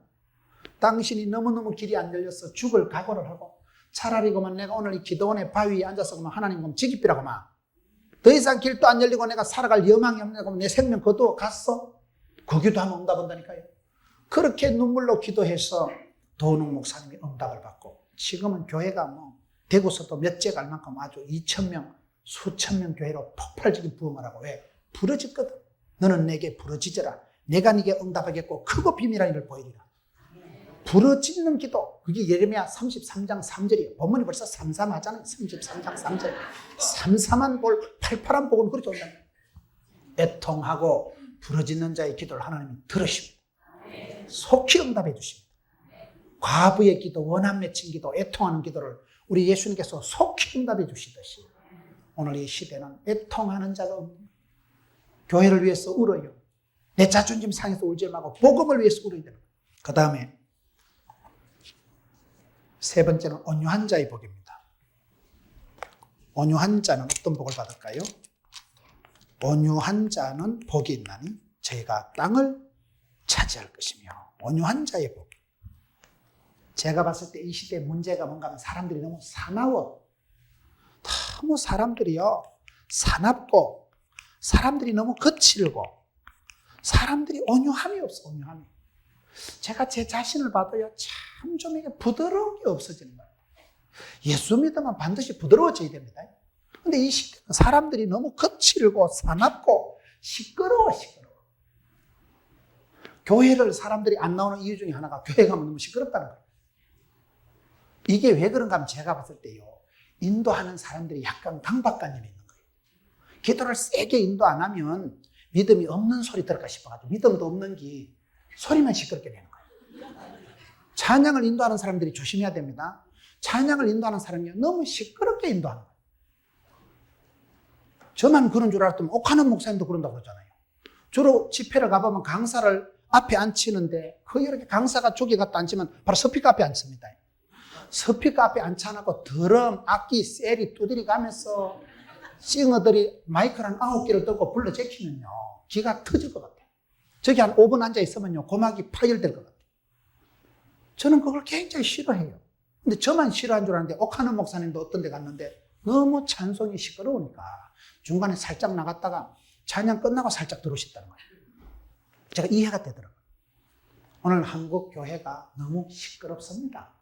당신이 너무너무 길이 안 열려서 죽을 각오를 하고 차라리 그만 내가 오늘 이 기도원의 바위에 앉아서 그만 하나님 그럼 지기비라고 막 더 이상 길도 안 열리고 내가 살아갈 여망이 없네 그럼 내 생명 거두어 갔어? 그 기도하면 응답 온다니까요. 그렇게 눈물로 기도해서 도은웅 목사님이 응답을 받고 지금은 교회가 뭐 대구서도 몇 째 갈 만큼 아주 2,000명 수천 명 교회로 폭발적인 부흥을 하고 왜? 부르짖거든. 너는 내게 부르짖어라. 내가 네게 응답하겠고 크고 비밀한 일을 보이리라. 부르짖는 기도. 그게 예레미야 33장 3절이에요. 본문이 벌써 삼삼하잖아요. 33장 3절. 삼삼한 볼, 팔팔한 복은 그렇게 온다. 애통하고 부르짖는 자의 기도를 하나님이 들으십니다. 속히 응답해 주십니다. 과부의 기도, 원한 맺힌 기도, 애통하는 기도를 우리 예수님께서 속히 응답해 주시듯이 오늘 이 시대는 애통하는 자가 없는 교회를 위해서 울어요. 내 자존심 상해서 울지 말고 복음을 위해서 울어야 되는 거예요. 그 다음에 세 번째는 온유한 자의 복입니다. 온유한 자는 어떤 복을 받을까요? 온유한 자는 복이 있나니 저희가 땅을 차지할 것이며 온유한 자의 복. 제가 봤을 때 이 시대의 문제가 뭔가 하면 사람들이 너무 사나워. 다 너무 사람들이요, 사납고, 사람들이 너무 거칠고, 사람들이 온유함이 없어, 온유함이. 제가 제 자신을 봐도요, 참 좀 이게 부드러운 게 없어지는 거예요. 예수 믿으면 반드시 부드러워져야 됩니다. 근데 이 시대는 사람들이 너무 거칠고, 사납고, 시끄러워. 교회를 사람들이 안 나오는 이유 중에 하나가 교회 가면 너무 시끄럽다는 거예요. 이게 왜 그런가 하면 제가 봤을 때요, 인도하는 사람들이 약간 강박관념이 있는 거예요. 기도를 세게 인도 안 하면 믿음이 없는 소리 들을까 싶어가지고, 믿음도 없는 게 소리만 시끄럽게 되는 거예요. 찬양을 인도하는 사람들이 조심해야 됩니다. 찬양을 인도하는 사람이 너무 시끄럽게 인도하는 거예요. 저만 그런 줄 알았더니 옥하는 목사님도 그런다고 그러잖아요. 주로 집회를 가보면 강사를 앞에 앉히는데, 이렇게 강사가 저기 갖다 앉히면 바로 스피커 앞에 앉습니다. 스피커 앞에 앉혀놓고 드럼, 악기, 셀이 두드리 가면서 싱어들이 마이크를 한 9개를 들고 불러 제키면요, 기가 터질 것 같아요. 저기 한 5분 앉아 있으면요, 고막이 파열될 것 같아요. 저는 그걸 굉장히 싫어해요. 근데 저만 싫어한 줄 알았는데, 옥하는 목사님도 어떤 데 갔는데 너무 찬송이 시끄러우니까 중간에 살짝 나갔다가 찬양 끝나고 살짝 들어오셨다는 거예요. 제가 이해가 되더라고요. 오늘 한국 교회가 너무 시끄럽습니다.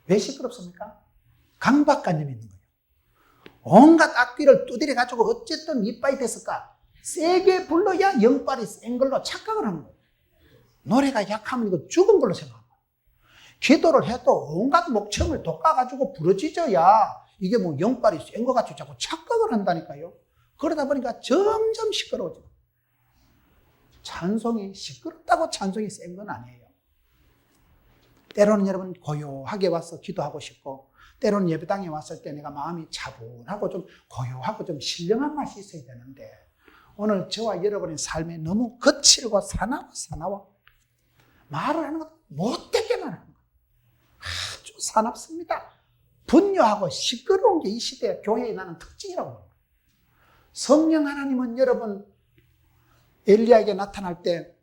왜 시끄럽습니까? 강박관념이 있는 거예요. 온갖 악기를 두드려 가지고 어쨌든 이빨이 됐을까? 세게 불러야 영빨이 센 걸로 착각을 하는 거예요. 노래가 약하면 이거 죽은 걸로 생각합니다. 기도를 해도 온갖 목청을 돋아가지고 부러지져야 이게 뭐 영빨이 센 것 같이 자꾸 착각을 한다니까요. 그러다 보니까 점점 시끄러워져요. 찬송이 시끄럽다고 찬송이 센 건 아니에요. 때로는 여러분 고요하게 와서 기도하고 싶고, 때로는 예배당에 왔을 때 내가 마음이 차분하고 좀 고요하고 좀 신령한 맛이 있어야 되는데, 오늘 저와 여러분의 삶에 너무 거칠고 사나워. 말을 하는 것도 못되게 말하는 거예요. 아주 사납습니다. 분뇨하고 시끄러운 게 이 시대 교회에 나는 특징이라고 합니다. 성령 하나님은 여러분 엘리야에게 나타날 때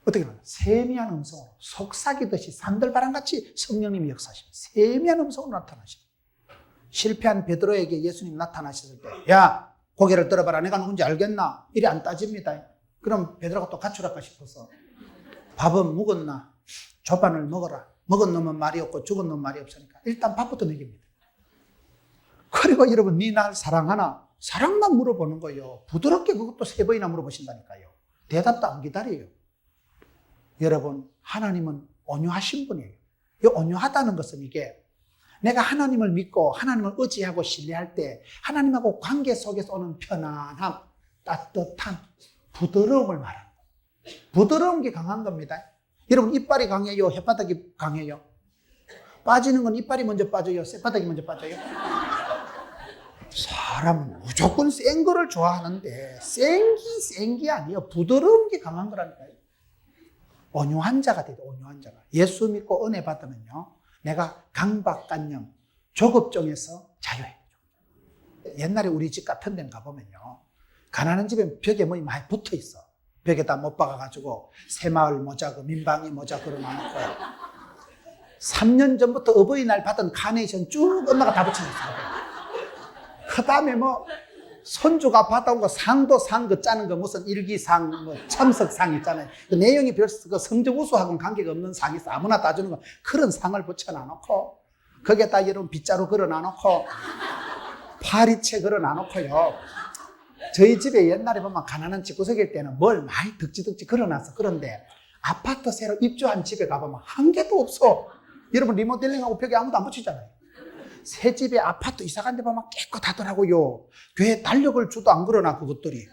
어떻게 하나? 세미한 음성으로 속삭이듯이 산들바람같이 성령님이 역사하십니다. 세미한 음성으로 나타나십니다. 실패한 베드로에게 예수님 나타나셨을 때, 야, 고개를 들어봐라. 내가 누군지 알겠나? 이리 안 따집니다. 그럼 베드로가 또 가출할까 싶어서, 밥은 묵었나? 조반을 먹어라. 먹은 놈은 말이 없고 죽은 놈은 말이 없으니까 일단 밥부터 먹입니다. 그리고 여러분, 네 날 사랑하나? 사랑만 물어보는 거예요. 부드럽게 그것도 3번이나 물어보신다니까요. 대답도 안 기다려요. 여러분, 하나님은 온유하신 분이에요. 이 온유하다는 것은 이게 내가 하나님을 믿고 하나님을 의지하고 신뢰할 때 하나님하고 관계 속에서 오는 편안함, 따뜻함, 부드러움을 말하는 거예요. 부드러운 게 강한 겁니다. 여러분, 이빨이 강해요? 혓바닥이 강해요? 빠지는 건 이빨이 먼저 빠져요? 쇳바닥이 먼저 빠져요? 사람은 무조건 센 거를 좋아하는데 센 게 아니에요. 부드러운 게 강한 거라니까요. 온유한 자가 돼요. 온유한 자가. 예수 믿고 은혜 받으면요, 내가 강박관념, 조급증에서 자유해요. 옛날에 우리 집 같은 데는 가보면요, 가난한 집에 벽에 뭐이 많이 붙어 있어. 벽에다 못 박아가지고 새마을 모자, 민방위 모자 걸어놔놓고요. 3년 전부터 어버이날 받은 카네이션 쭉 엄마가 다 붙여놨어요. 그 다음에 뭐 손주가 받아온 거 상도 상 그 짜는 거 무슨 일기상, 뭐 참석상 있잖아요. 그 내용이 별 그 성적 우수하고는 관계가 없는 상이 있어. 아무나 다 주는 거. 그런 상을 붙여놔놓고, 거기에다 여러분 빗자루 걸어놔놓고, 파리채 걸어놔놓고요. 저희 집에 옛날에 보면 가난한 집구석일 때는 뭘 많이 덕지덕지 걸어놨어. 그런데 아파트 새로 입주한 집에 가보면 한 개도 없어. 여러분 리모델링하고 벽에 아무도 안 붙이잖아요. 새 집에 아파트 이사 간 데 보면 깨끗하더라고요. 교회 달력을 주도 안 걸어놔, 그것들이.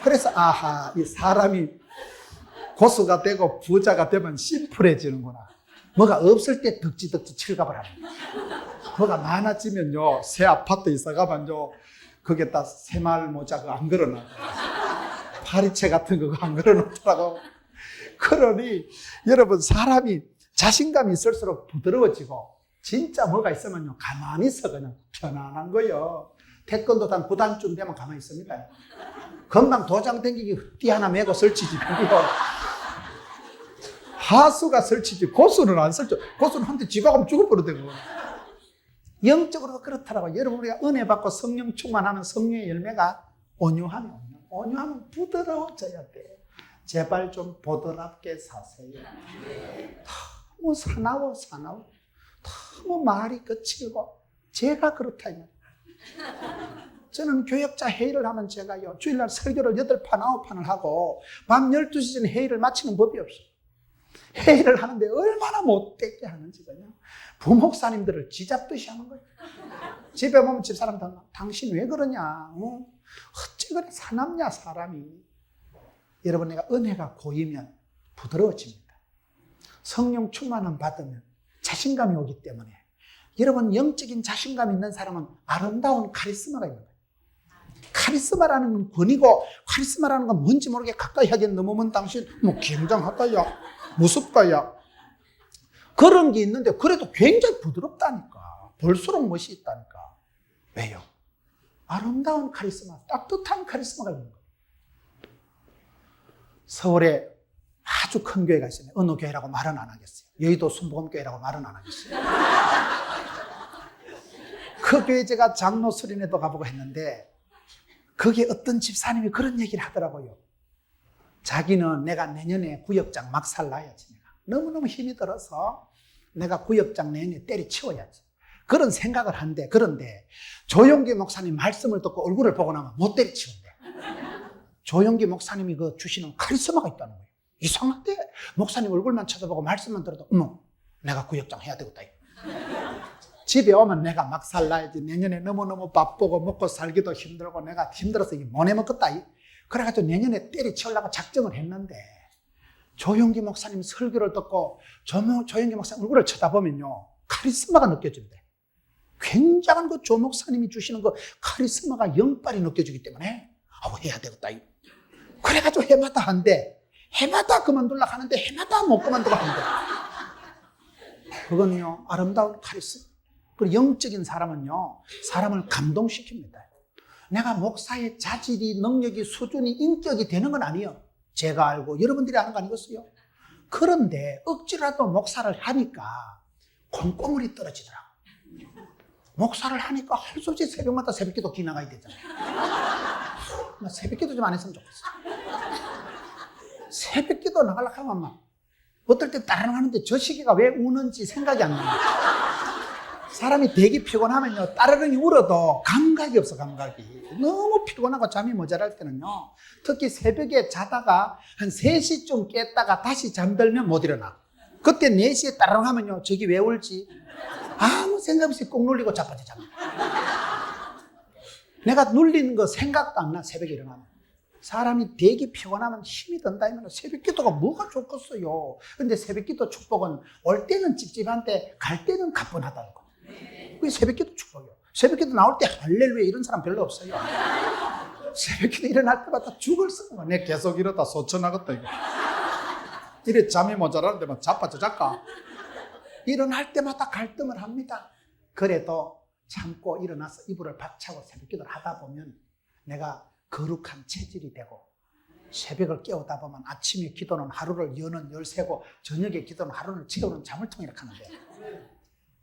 그래서 아하, 이 사람이 고수가 되고 부자가 되면 심플해지는구나. 뭐가 없을 때 덕지덕지 칠갑을 합니다. 뭐가 많아지면요, 새 아파트 이사 가면요, 거기에다 새마을 모자 그거 안 걸어놔. 파리채 같은 거 안 걸어놓더라고. 그러니 여러분, 사람이 자신감이 있을수록 부드러워지고, 진짜 뭐가 있으면요, 가만히 있어. 그냥 편안한 거요. 태권도단 9단쯤 되면 가만히 있습니다. 금방 도장 댕기기 띠 하나 메고 설치지. 그리고 하수가 설치지, 고수는 안 설치. 고수는 한테 집어가면 죽어버리대요. 영적으로도 그렇더라고요. 여러분, 우리가 은혜 받고 성령 충만하면 성령의 열매가 온유하면, 온유하면 부드러워져야 돼요. 제발 좀 부드럽게 사세요. 너무 사나워. 너무 말이 거칠고. 제가 그렇다. 저는 교역자 회의를 하면 제가요, 주일날 설교를 8판, 9판을 하고, 밤 12시 전에 회의를 마치는 법이 없어요. 회의를 하는데 얼마나 못되게 하는지 그냥 부목사님들을 쥐잡듯이 하는 거예요. 집에 보면 집사람들, 당신 왜 그러냐? 어째 그래 사납냐 사람이. 여러분, 내가 은혜가 고이면 부드러워집니다. 성령 충만함 받으면 자신감이 오기 때문에, 여러분, 영적인 자신감 있는 사람은 아름다운 카리스마가 있는 거예요. 카리스마라는 건 권위고, 카리스마라는 건 뭔지 모르게 가까이 하기엔 넘으면 당신 굉장하다야, 무섭다야, 그런 게 있는데 그래도 굉장히 부드럽다니까. 볼수록 멋이 있다니까. 왜요? 아름다운 카리스마, 따뜻한 카리스마가 있는 거예요. 서울에 아주 큰 교회가 있어요. 어느 교회라고 말은 안 하겠어요. 여의도 순복음교회라고 말은 안 하겠어요. 그 교회 제가 장로 수련회도 가보고 했는데, 거기에 어떤 집사님이 그런 얘기를 하더라고요. 자기는 내가 내년에 구역장 막 살라야지. 내가 너무너무 힘이 들어서 내가 구역장 내년에 때려치워야지. 그런 생각을 한대. 그런데 조용기 목사님 말씀을 듣고 얼굴을 보고 나면 못 때려치운대. 조용기 목사님이 그 주시는 카리스마가 있다는 거예요. 이상한데 목사님 얼굴만 쳐다보고 말씀만 들어도 어머, 내가 구역장 해야 되겠다. 집에 오면 내가 막 살라야지. 내년에 너무너무 바쁘고 먹고 살기도 힘들고 내가 힘들어서 못 해먹겠다. 그래가지고 내년에 때려치우려고 작정을 했는데, 조용기 목사님 설교를 듣고 조용기 목사님 얼굴을 쳐다보면요, 카리스마가 느껴진대. 굉장한 그 조 목사님이 주시는 그 카리스마가 영빨이 느껴지기 때문에 해야 되겠다. 그래가지고 해마다 한대. 해마다 그만두려고 하는데 해마다 못 그만두고 한대. 그거는요, 아름다운 카리스마. 그리고 영적인 사람은요, 사람을 감동시킵니다. 내가 목사의 자질이, 능력이, 수준이, 인격이 되는 건 아니에요. 제가 알고 여러분들이 아는 거 아니겠어요? 그런데 억지라도 목사를 하니까 콩고물이 떨어지더라고. 목사를 하니까 할 수 없이 새벽마다 새벽기도 기나가야 되잖아요. 나 새벽기도 좀 안 했으면 좋겠어. 새벽기도 나가려고 하면 막 어떨 때 따라하는데 저 시기가 왜 우는지 생각이 안 나요. 사람이 되게 피곤하면요, 따르릉이 울어도 감각이 없어. 감각이 너무 피곤하고 잠이 모자랄 때는요, 특히 새벽에 자다가 한 3시쯤 깼다가 다시 잠들면 못 일어나. 그때 4시에 따르릉 하면요, 저기 왜 울지? 아무 생각 없이 꼭 눌리고 자빠져 잠. 내가 눌리는 거 생각도 안 나. 새벽에 일어나면 사람이 되게 피곤하면 힘이 든다면 새벽 기도가 뭐가 좋겠어요. 근데 새벽 기도 축복은 올 때는 찝찝한데 갈 때는 가뿐하다는 거. 그게 새벽 기도 축복이에요. 새벽 기도 나올 때 할렐루야 이런 사람 별로 없어요. 새벽 기도 일어날 때마다 죽을 쓰는 거야. 내 계속 이러다 소천하겠다 이거. 이래 잠이 모자라는데 막 자빠져 잠까. 일어날 때마다 갈등을 합니다. 그래도 참고 일어나서 이불을 박차고 새벽 기도를 하다 보면 내가 거룩한 체질이 되고, 새벽을 깨우다 보면 아침에 기도는 하루를 여는 열쇠고 저녁에 기도는 하루를 채우는 자물통이라 하는데,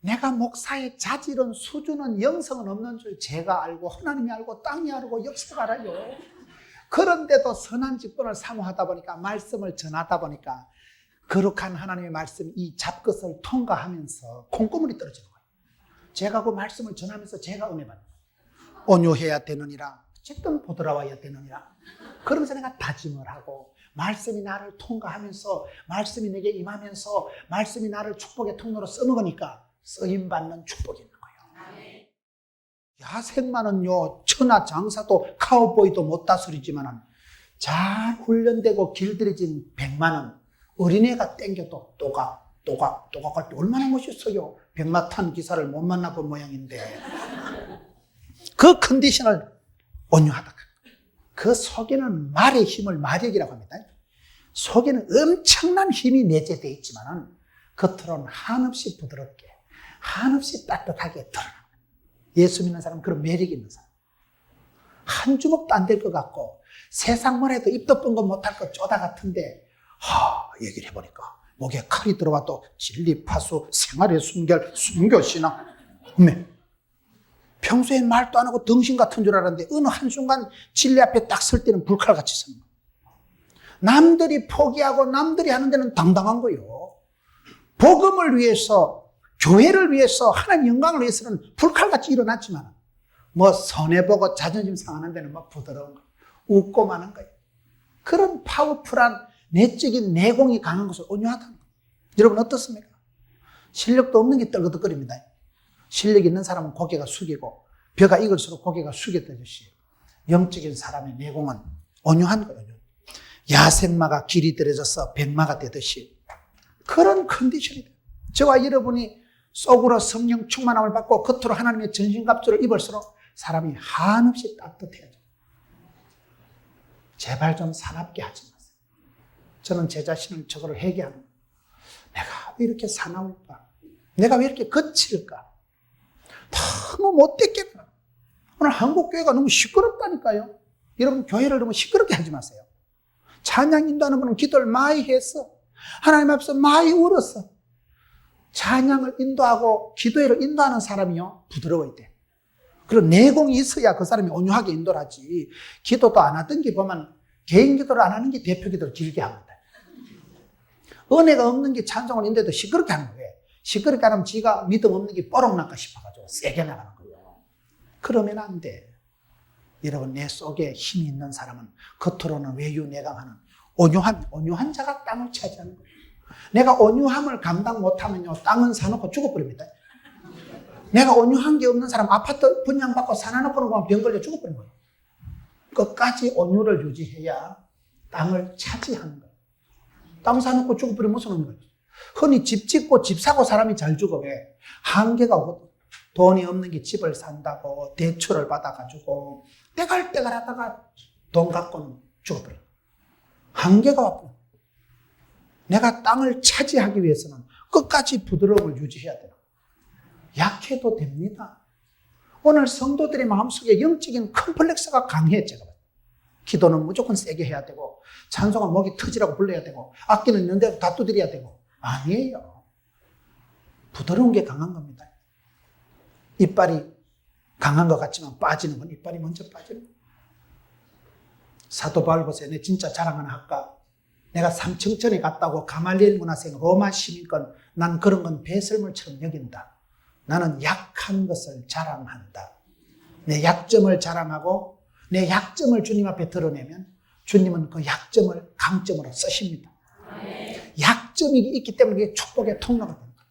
내가 목사의 자질은, 수준은, 영성은 없는 줄 제가 알고 하나님이 알고 땅이 알고 역사가 알아요. 그런데도 선한 직분을 사모하다 보니까, 말씀을 전하다 보니까 거룩한 하나님의 말씀 이 잡것을 통과하면서 콩고물이 떨어지는 거예요. 제가 그 말씀을 전하면서 제가 은혜 받는 거예요. 온유해야 되느니라, 어쨌든 부드러워야 되느니라. 그러면서 내가 다짐을 하고, 말씀이 나를 통과하면서, 말씀이 내게 임하면서, 말씀이 나를 축복의 통로로 써먹으니까 쓰임받는 축복이 있는 거예요. 야생마는요, 천하 장사도 카우보이도 못 다스리지만은 잘 훈련되고 길들여진 백마는 어린애가 땡겨도 또각 갈 때 얼마나 멋있어요. 백마 탄 기사를 못 만나본 모양인데, 그 컨디션을 온유하다. 그 속에는 말의 힘을 마력이라고 합니다. 속에는 엄청난 힘이 내재되어 있지만은 겉으로는 한없이 부드럽게, 한없이 따뜻하게 드러납니다. 예수 믿는 사람은 그런 매력이 있는 사람. 한 주먹도 안 될 것 같고, 세상만 해도 입도 뻥긋 못할 것 쪼다 같은데, 얘기를 해보니까 목에 칼이 들어와도 진리, 파수, 생활의 순결, 순교신앙, 평소엔 말도 안 하고 덩신 같은 줄 알았는데 어느 한순간 진리 앞에 딱 설 때는 불칼같이 서는 거예요. 남들이 포기하고 남들이 하는 데는 당당한 거예요. 복음을 위해서, 교회를 위해서, 하나님 영광을 위해서는 불칼같이 일어났지만 뭐 손해보고 자존심 상하는 데는 뭐 부드러운 거예요. 웃고 마는 거예요. 그런 파워풀한 내적인 내공이 강한 것을 온유하다는 거예요. 여러분 어떻습니까? 실력도 없는 게 떨거덕거립니다. 실력 있는 사람은 고개가 숙이고 벼가 익을수록 고개가 숙여지듯이 영적인 사람의 내공은 온유한 거예요. 야생마가 길이 들여져서 백마가 되듯이 그런 컨디션이 돼요. 저와 여러분이 속으로 성령 충만함을 받고 겉으로 하나님의 전신갑주를 입을수록 사람이 한없이 따뜻해져. 제발 좀 사납게 하지 마세요. 저는 제 자신을 저거를 회개하는 거예요. 내가 왜 이렇게 사나울까? 내가 왜 이렇게 거칠까? 너무 못됐겠구나. 오늘 한국교회가 너무 시끄럽다니까요. 여러분 교회를 너무 시끄럽게 하지 마세요. 찬양 인도하는 분은 기도를 많이 했어. 하나님 앞에서 많이 울었어. 찬양을 인도하고 기도회를 인도하는 사람이요 부드러워야 돼. 그리고 내공이 있어야 그 사람이 온유하게 인도를 하지. 기도도 안 하던 게 보면 개인 기도를 안 하는 게 대표 기도를 길게 합니다. 은혜가 없는 게 찬송을 인도해도 시끄럽게 하는 거예요. 시끄럽게 하면 지가 믿음 없는 게 뽀록 날까 싶어가지고 세게 나가는 거예요. 그러면 안 돼. 여러분 내 속에 힘이 있는 사람은 겉으로는 외유내강하는 온유한 자가 땅을 차지하는 거예요. 내가 온유함을 감당 못하면요 땅은 사놓고 죽어버립니다. 내가 온유한 게 없는 사람 아파트 분양받고 사놔놓고 보면 병 걸려 죽어버리는 거예요. 끝까지 온유를 유지해야 땅을 차지하는 거예요. 땅 사놓고 죽어버리면 무슨 의미가 있어요? 흔히 집 짓고 집 사고 사람이 잘 죽어. 왜? 한계가 오거든. 돈이 없는 게 집을 산다고 대출을 받아가지고 떼갈떼갈 하다가 돈 갖고는 죽어버려. 한계가 왔고 내가 땅을 차지하기 위해서는 끝까지 부드러움을 유지해야 돼요. 약해도 됩니다. 오늘 성도들의 마음속에 영적인 컴플렉스가 강해. 제가 기도는 무조건 세게 해야 되고 찬송은 목이 터지라고 불러야 되고 악기는 있는 대로 다 두드려야 되고 아니에요. 부드러운 게 강한 겁니다. 이빨이 강한 것 같지만 빠지는 건 이빨이 먼저 빠지는 거예요. 사도 바울 보세요. 내 진짜 자랑 하나 할까? 내가 삼층천에 갔다고 가말리엘 문화생 로마 시민권 난 그런 건 배설물처럼 여긴다. 나는 약한 것을 자랑한다. 내 약점을 자랑하고 내 약점을 주님 앞에 드러내면 주님은 그 약점을 강점으로 쓰십니다. 약점이 있기 때문에 그게 축복의 통로가 됩니다.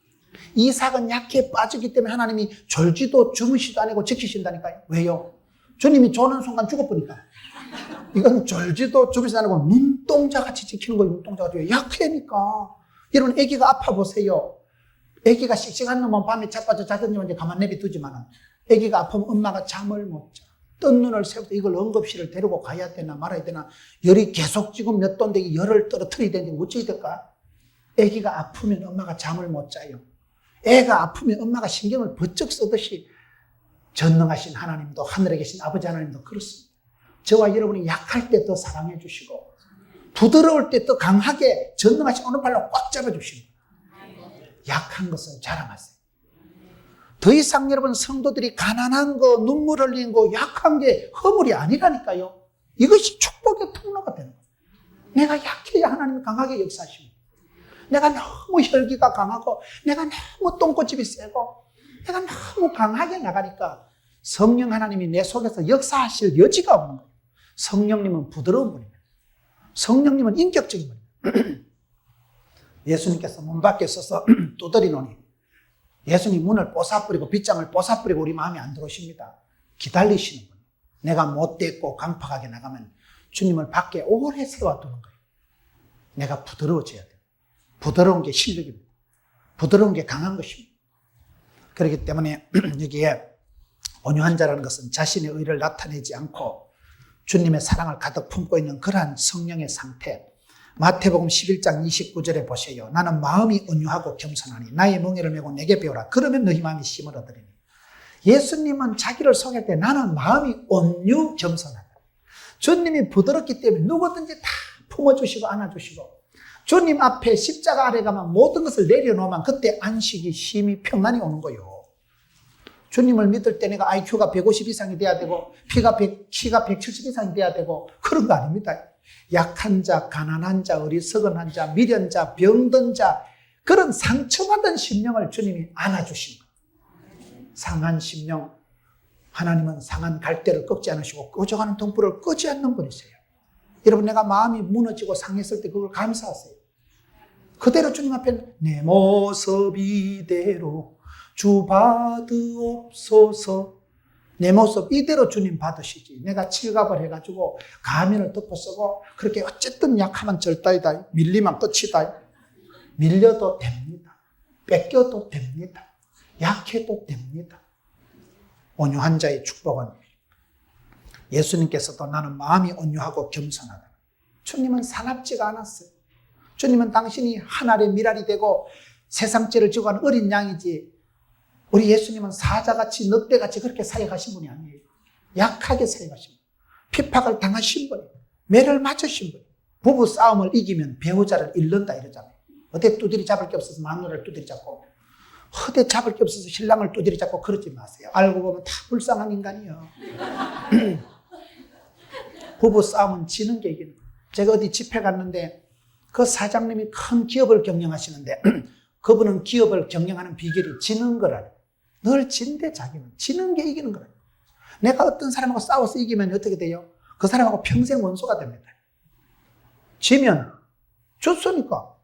이삭은 약해 빠졌기 때문에 하나님이 졸지도 주무시도 아니고 지키신다니까요. 왜요? 주님이 조는 순간 죽어버리니까. 이건 졸지도 주무시도 아니고 눈동자같이 지키는 거예요. 눈동자같이. 약해니까. 여러분 아기가 아파 보세요. 아기가 씩씩한 놈은 밤에 자빠져 자던지만 이제 가만 내비두지만 아기가 아프면 엄마가 잠을 못 자. 뜬 눈을 세우고 이걸 응급실을 데리고 가야 되나 말아야 되나. 열이 계속 지금 몇 도인데 열을 떨어뜨려야 되는데 어찌 될까? 아기가 아프면 엄마가 잠을 못 자요. 애가 아프면 엄마가 신경을 번쩍 쓰듯이 전능하신 하나님도 하늘에 계신 아버지 하나님도 그렇습니다. 저와 여러분이 약할 때 더 사랑해 주시고 부드러울 때 더 강하게 전능하신 오른팔로 꽉 잡아주시고 약한 것을 자랑하세요. 더 이상 여러분 성도들이 가난한 거, 눈물 흘리는 거, 약한 게 허물이 아니라니까요. 이것이 축복의 통로가 되는 거예요. 내가 약해야 하나님이 강하게 역사하십니다. 내가 너무 혈기가 강하고 내가 너무 똥꼬집이 세고 내가 너무 강하게 나가니까 성령 하나님이 내 속에서 역사하실 여지가 없는 거예요. 성령님은 부드러운 분입니다. 성령님은 인격적인 분입니다. 예수님께서 문 밖에 서서 두드리노니 예수님 문을 뽀사뿌리고 빗장을 뽀사뿌리고 우리 마음에 안 들어오십니다. 기다리시는 분. 내가 못됐고 강팍하게 나가면 주님을 밖에 오래 세워두는 거예요. 내가 부드러워져야 돼요. 부드러운 게 실력입니다. 부드러운 게 강한 것입니다. 그렇기 때문에 여기에 온유한 자라는 것은 자신의 의를 나타내지 않고 주님의 사랑을 가득 품고 있는 그러한 성령의 상태. 마태복음 11장 29절에 보세요. 나는 마음이 온유하고 겸손하니 나의 멍에를 메고 내게 배우라. 그러면 너희 마음이 쉼을 얻으리니. 예수님은 자기를 소개할 때 나는 마음이 온유 겸손하다. 주님이 부드럽기 때문에 누구든지 다 품어주시고 안아주시고 주님 앞에 십자가 아래 가면 모든 것을 내려놓으면 그때 안식이 쉼이 평안이 오는 거예요. 주님을 믿을 때 내가 IQ가 150 이상이 돼야 되고 키가 170 이상이 돼야 되고 그런 거 아닙니다. 약한 자, 가난한 자, 어리석은 한 자, 미련자, 병든 자, 그런 상처받은 심령을 주님이 안아주신 거예요. 상한 심령, 하나님은 상한 갈대를 꺾지 않으시고 꺼져가는 등불을 끄지 않는 분이세요. 여러분, 내가 마음이 무너지고 상했을 때 그걸 감사하세요. 그대로 주님 앞에 내 모습 이대로 주 받으옵소서. 내 모습 이대로 주님 받으시지. 내가 칠갑을 해가지고 가면을 덮어 쓰고 그렇게 어쨌든 약하면 절다이다, 밀리면 끝이다. 밀려도 됩니다. 뺏겨도 됩니다. 약해도 됩니다. 온유한 자의 축복은 예수님께서도 나는 마음이 온유하고 겸손하다. 주님은 사납지가 않았어요. 주님은 당신이 한 알의 미랄이 되고 세상죄를 지고 간 어린 양이지, 우리 예수님은 사자같이 늑대같이 그렇게 사역하신 분이 아니에요. 약하게 사역하신 분, 핍박을 당하신 분이에요. 매를 맞으신 분이에요. 부부 싸움을 이기면 배우자를 잃는다 이러잖아요. 어디 두드리 잡을 게 없어서 마누라를 두드리 잡고, 어디 잡을 게 없어서 신랑을 두드리 잡고 그러지 마세요. 알고 보면 다 불쌍한 인간이에요. 부부 싸움은 지는 게 이기는 거예요. 제가 어디 집회 갔는데 그 사장님이 큰 기업을 경영하시는데 그분은 기업을 경영하는 비결이 지는 거라요. 늘 진대 자기는. 지는 게 이기는 거라요. 내가 어떤 사람하고 싸워서 이기면 어떻게 돼요? 그 사람하고 평생 원수가 됩니다. 지면 졌으니까.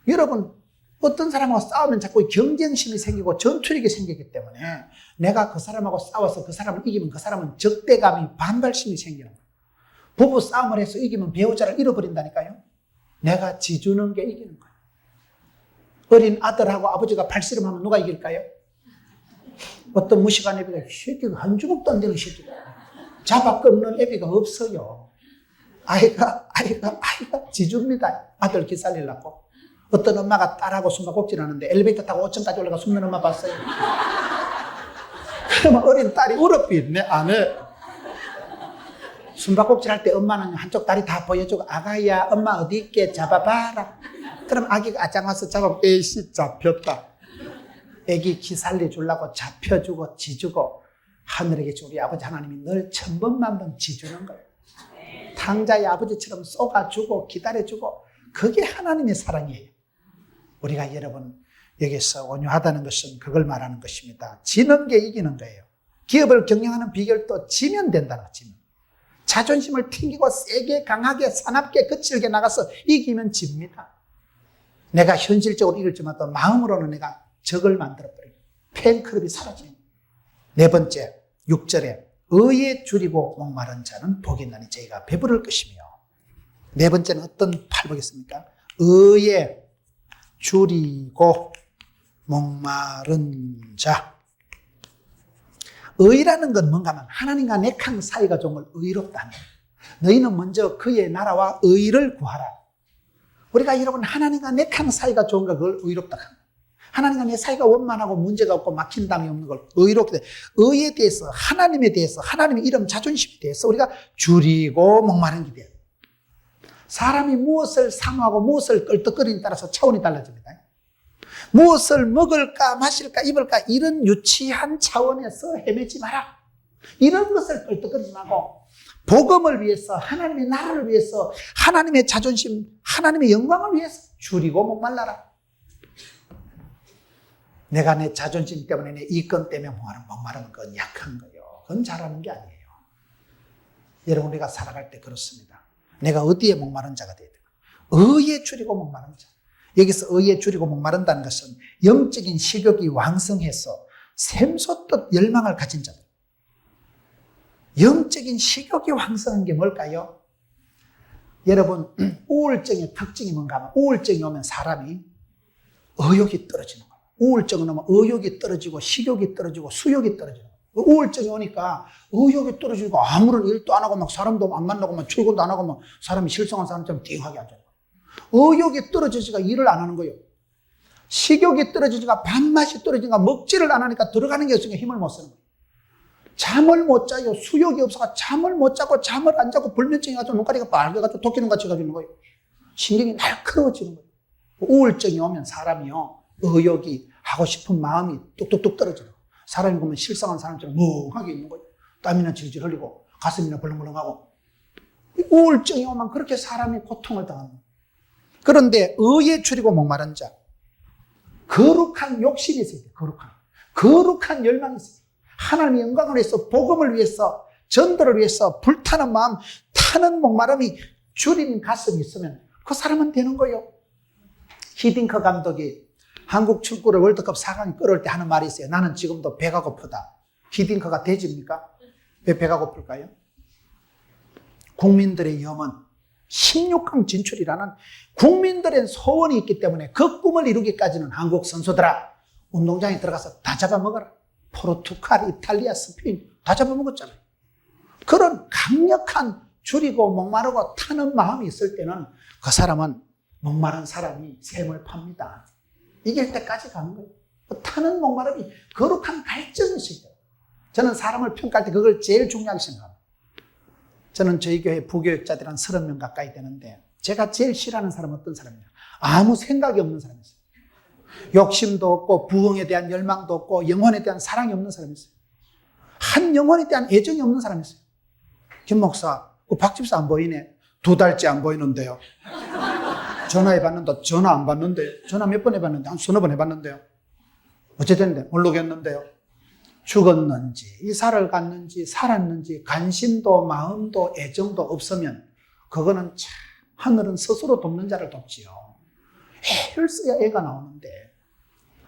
여러분, 어떤 사람하고 싸우면 자꾸 경쟁심이 생기고 전투력이 생기기 때문에 내가 그 사람하고 싸워서 그 사람을 이기면 그 사람은 적대감이, 반발심이 생기는 거예요. 부부 싸움을 해서 이기면 배우자를 잃어버린다니까요. 내가 지주는 게 이기는 거예요. 어린 아들하고 아버지가 팔씨름하면 누가 이길까요? 어떤 무식한 애비가, 새끼가 한 주먹도 안 되는 새끼가 잡아 끊는 애비가 없어요. 아이가 지주입니다. 아들 기살리려고. 어떤 엄마가 딸하고 숨바꼭질 하는데 엘리베이터 타고 5층까지 올라가 숨는 엄마 봤어요. 그러면 어린 딸이 울어빛네, 안에. 숨바꼭질 할 때 엄마는 한쪽 다리 다 보여주고, 아가야, 엄마 어디 있게 잡아봐라. 그럼 아기가 아장 와서 잡으면, 에이씨, 잡혔다. 애기 기살려 주려고 잡혀주고 지주고, 하늘에 계신 우리 아버지 하나님이 늘 천번만번 지주는 거예요. 탕자의 아버지처럼 쏘아주고 기다려주고, 그게 하나님의 사랑이에요. 우리가 여러분 여기서 온유하다는 것은 그걸 말하는 것입니다. 지는 게 이기는 거예요. 기업을 경영하는 비결도 지면 된다는 거. 지면. 자존심을 튕기고 세게 강하게 사납게 거칠게 나가서 이기면 집니다. 내가 현실적으로 이길지 몰라도 마음으로는 내가 적을 만들어버려요. 팬클럽이 사라져요. 네 번째, 6절에 의에 줄이고 목마른 자는 복이 있나니 저희가 배부를 것이며. 네 번째는 어떤 팔복이겠습니까? 의에 줄이고 목마른 자. 의라는 건 뭔가 하면 하나님과 내강 사이가 좋은 걸 의롭다 하는 거예요. 너희는 먼저 그의 나라와 의를 구하라. 우리가 여러분 하나님과 내강 사이가 좋은 걸 그걸 의롭다 하는 거예요. 하나님과 내 사이가 원만하고 문제가 없고 막힌 담이 없는 걸 의롭게 돼. 의에 대해서, 하나님에 대해서, 하나님의 이름, 자존심에 대해서 우리가 줄이고 목마른 게 돼요. 사람이 무엇을 사모하고 무엇을 끌떡거리느냐에 따라서 차원이 달라집니다. 무엇을 먹을까 마실까 입을까 이런 유치한 차원에서 헤매지 마라. 이런 것을 끌떡거리지 말고 복음을 위해서, 하나님의 나라를 위해서, 하나님의 자존심, 하나님의 영광을 위해서 줄이고 목말라라. 내가 내 자존심 때문에, 내 이권 때문에 목마르면 그건 약한 거예요. 그건 잘하는 게 아니에요. 여러분, 우리가 살아갈 때 그렇습니다. 내가 어디에 목마른 자가 돼야 돼요? 의에 줄이고 목마른 자. 여기서 의에 줄이고 목마른다는 것은 영적인 식욕이 왕성해서 샘솟듯 열망을 가진 자들. 영적인 식욕이 왕성한 게 뭘까요? 여러분, 우울증의 특징이 뭔가 하면, 우울증이 오면 사람이 의욕이 떨어지는 거예요. 우울증은 오면 의욕이 떨어지고 식욕이 떨어지고 수욕이 떨어지는 거예요. 우울증이 오니까 의욕이 떨어지고 아무런 일도 안 하고 막 사람도 안 만나고 막 출근도 안 하고 막 사람이 실성한 사람처럼 띵하게 앉아요. 의욕이 떨어지니까 일을 안 하는 거예요. 식욕이 떨어지니까 밥맛이 떨어지니까 먹지를 안 하니까 들어가는 게 없으니까 힘을 못 쓰는 거예요. 잠을 못 자요. 수욕이 없어서 잠을 못 자고 잠을 안 자고 불면증이 가지고 눈가리가 빨개가지고 도끼눈 같이 가지는 거예요. 신경이 날카로워지는 거예요. 우울증이 오면 사람이요, 의욕이 하고 싶은 마음이 뚝뚝뚝 떨어져요. 사람이 보면 실상한 사람처럼 멍하게 있는 거예요. 땀이나 질질 흘리고 가슴이나 벌렁벌렁하고 우울증이 오면 그렇게 사람이 고통을 당하는 거예요. 그런데 의에 줄이고 목마른 자, 거룩한 욕심이 있어야 돼요. 거룩한 열망이 있어야 돼요. 하나님의 영광을 위해서, 복음을 위해서, 전도를 위해서 불타는 마음, 타는 목마름이 줄인 가슴이 있으면 그 사람은 되는 거예요. 히딩크 감독이 한국 축구를 월드컵 4강에 끌어올 때 하는 말이 있어요. 나는 지금도 배가 고프다. 히딩크가 돼지입니까? 왜 배가 고플까요? 국민들의 염원, 16강 진출이라는 국민들의 소원이 있기 때문에 그 꿈을 이루기까지는 한국 선수들아, 운동장에 들어가서 다 잡아먹어라. 포르투갈, 이탈리아, 스페인 다 잡아먹었잖아요. 그런 강력한 줄이고 목마르고 타는 마음이 있을 때는 그 사람은 목마른 사람이 샘을 팝니다. 이길 때까지 가는 거예요. 타는 목마름이 거룩한 갈증이 있어요. 저는 사람을 평가할 때 그걸 제일 중요하게 생각합니다. 저는 저희 교회 부교육자들이 한 30명 가까이 되는데 제가 제일 싫어하는 사람은 어떤 사람이냐? 아무 생각이 없는 사람이었어요. 욕심도 없고 부흥에 대한 열망도 없고 영혼에 대한 사랑이 없는 사람이었어요. 한 영혼에 대한 애정이 없는 사람이었어요. 김 목사, 박 집사 안 보이네. 2달째 안 보이는데요. 전화해봤는데 전화 안 받는데요. 전화 몇 번 해봤는데 한 서너 번 해봤는데요. 어째 됐는데 모르겠는데요. 죽었는지 이사를 갔는지 살았는지 관심도 마음도 애정도 없으면 그거는 참 하늘은 스스로 돕는 자를 돕지요. 애를 써야 애가 나오는데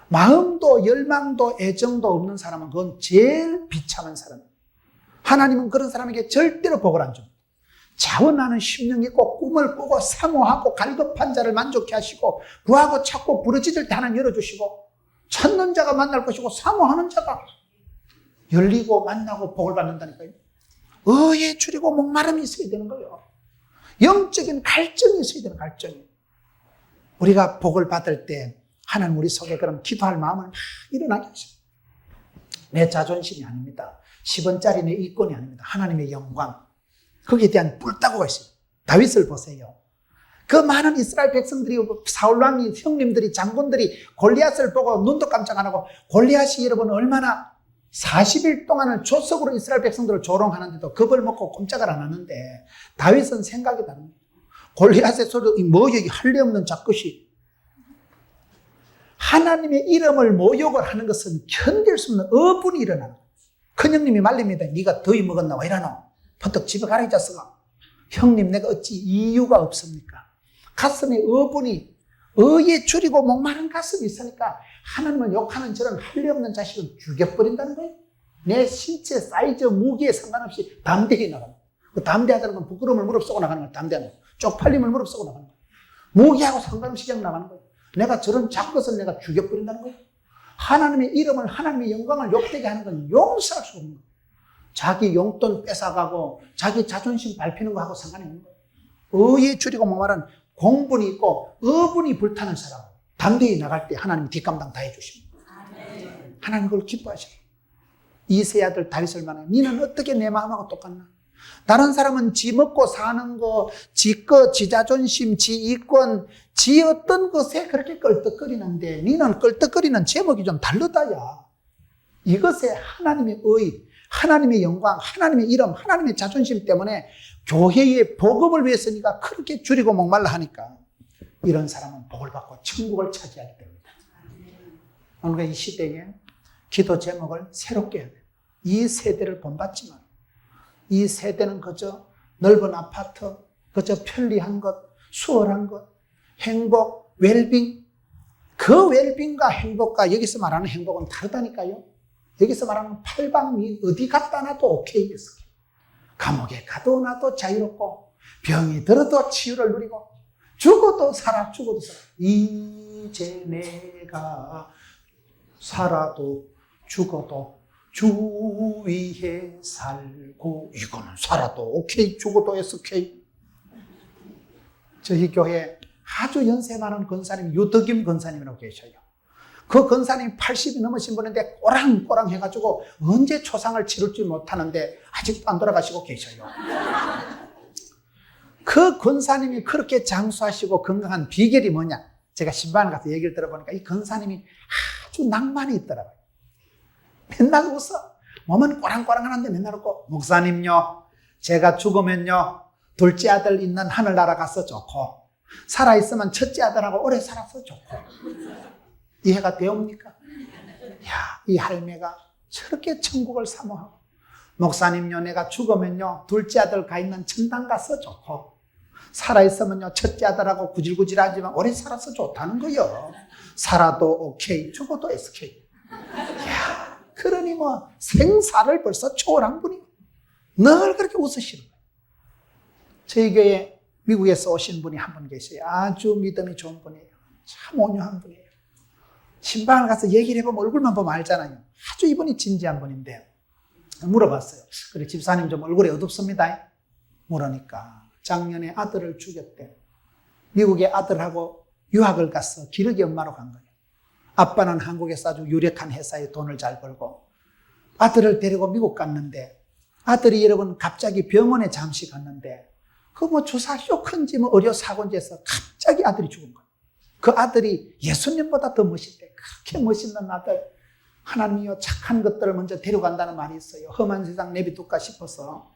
마음도 열망도 애정도 없는 사람은 그건 제일 비참한 사람. 하나님은 그런 사람에게 절대로 복을 안 줍니다. 자원하는 심령이 있고 꿈을 꾸고 사모하고 갈급한 자를 만족해 하시고 구하고 찾고 부르짖을 때 하나님 열어주시고 찾는 자가 만날 것이고 사모하는 자가 열리고 만나고 복을 받는다니까요. 의에 줄이고 목마름이 있어야 되는 거예요. 영적인 갈증이 있어야 되는 갈증이. 우리가 복을 받을 때 하나님 우리 속에 그럼 기도할 마음을 막 일어나게 하십니다. 내 자존심이 아닙니다. 10원짜리 내 이권이 아닙니다. 하나님의 영광. 거기에 대한 뿔따구가 있어요. 다윗을 보세요. 그 많은 이스라엘 백성들이, 사울왕이, 형님들이, 장군들이 골리앗을 보고 눈도 깜짝 안 하고, 골리앗이 여러분 얼마나 40일 동안을 조석으로 이스라엘 백성들을 조롱하는데도 겁을 먹고 꼼짝을 안 하는데 다윗은 생각이 다른 거예요. 골리앗의 소리, 여기 할례 없는 작것이. 하나님의 이름을 모욕을 하는 것은 견딜 수 없는 어분이 일어나는 거예요. 큰형님이 말립니다. 네가 더위 먹었나 왜 이러노? 퍼뜩 집에 가라 이 자식아. 형님 내가 어찌 이유가 없습니까? 가슴에 어분이 의에 줄이고 목마른 가슴이 있으니까 하나님을 욕하는 저런 할례 없는 자식은 죽여버린다는 거예요. 내 신체 사이즈 무게에 상관없이 담대히 나가는 거예요. 그 담대하다는 건 부끄러움을 무릅쓰고 나가는 거예요. 담대하는 거예요. 쪽팔림을 무릅쓰고 나가는 거예요. 무게하고 상관없이 그냥 나가는 거예요. 내가 저런 작것을 내가 죽여버린다는 거예요. 하나님의 이름을, 하나님의 영광을 욕되게 하는 건 용서할 수 없는 거예요. 자기 용돈 뺏어가고 자기 자존심 밟히는 거하고 상관이 없는 거예요. 의에 줄이고 목마른 공분이 있고 어분이 불타는 사람, 담대히 나갈 때 하나님이 뒷감당 다 해주십니다. 하나님 그걸 기뻐하셔요. 이세 아들 다윗을 만나 니는 어떻게 내 마음하고 똑같나? 다른 사람은 지 먹고 사는 거, 지 거, 지 자존심, 지 이권, 지 어떤 것에 그렇게 껄떡거리는데 니는 껄떡거리는 제목이 좀 다르다야. 이것에 하나님의 의, 하나님의 영광, 하나님의 이름, 하나님의 자존심 때문에 교회의 복음을 위해서 네가 그렇게 줄이고 목말라 하니까 이런 사람은 복을 받고 천국을 차지하게 됩니다. 그러니까 이 시대에 기도 제목을 새롭게 해야 돼요. 이 세대를 본받지 마라. 이 세대는 그저 넓은 아파트, 그저 편리한 것, 수월한 것, 행복, 웰빙. 그 웰빙과 행복과 여기서 말하는 행복은 다르다니까요. 여기서 말하는 팔방미인 어디 갖다 놔도 오케이였어요. 감옥에 가둬놔도 자유롭고 병이 들어도 치유를 누리고 죽어도 살아 죽어도 살아. 이제 내가 살아도 죽어도 주 위에 살고 이거는 살아도 오케이 죽어도 SK. 저희 교회 아주 연세 많은 권사님 유덕임 권사님이라고 계셔요. 그 권사님 80이 넘으신 분인데 꼬랑꼬랑 해가지고 언제 초상을 치를지 못하는데 아직도 안 돌아가시고 계셔요. 그 권사님이 그렇게 장수하시고 건강한 비결이 뭐냐? 제가 신방을 가서 얘기를 들어보니까 이 권사님이 아주 낭만이 있더라고요. 맨날 웃어. 몸은 꼬랑꼬랑하는데 맨날 웃고, 목사님요, 제가 죽으면요, 둘째 아들 있는 하늘나라 가서 좋고, 살아있으면 첫째 아들하고 오래 살아서 좋고. 이해가 되옵니까? 야, 이 할매가 저렇게 천국을 사모하고, 목사님요, 내가 죽으면요, 둘째 아들 가 있는 천당 가서 좋고, 살아있으면요, 첫째 아들하고 구질구질하지만 오래 살아서 좋다는 거요. 살아도 오케이, 죽어도 SK. 야, 그러니 뭐 생사를 벌써 초월한 분이 늘 그렇게 웃으시는 거예요. 저희 교회 미국에서 오신 분이 한 분 계세요. 아주 믿음이 좋은 분이에요. 참 온유한 분이에요. 신방을 가서 얘기를 해보면 얼굴만 보면 알잖아요. 아주 이분이 진지한 분인데 물어봤어요. 그래, 집사님 좀 얼굴이 어둡습니다. 물으니까 작년에 아들을 죽였대. 미국에 아들하고 유학을 가서 기러기 엄마로 간 거예요. 아빠는 한국에서 아주 유력한 회사에 돈을 잘 벌고 아들을 데리고 미국 갔는데 아들이 여러분 갑자기 병원에 잠시 갔는데 그 뭐 주사 쇼크인지 뭐 의료 사고인지 해서 갑자기 아들이 죽은 거예요. 그 아들이 예수님보다 더 멋있대. 그렇게 멋있는 아들. 하나님이요, 착한 것들을 먼저 데려간다는 말이 있어요. 험한 세상 내비둘까 싶어서.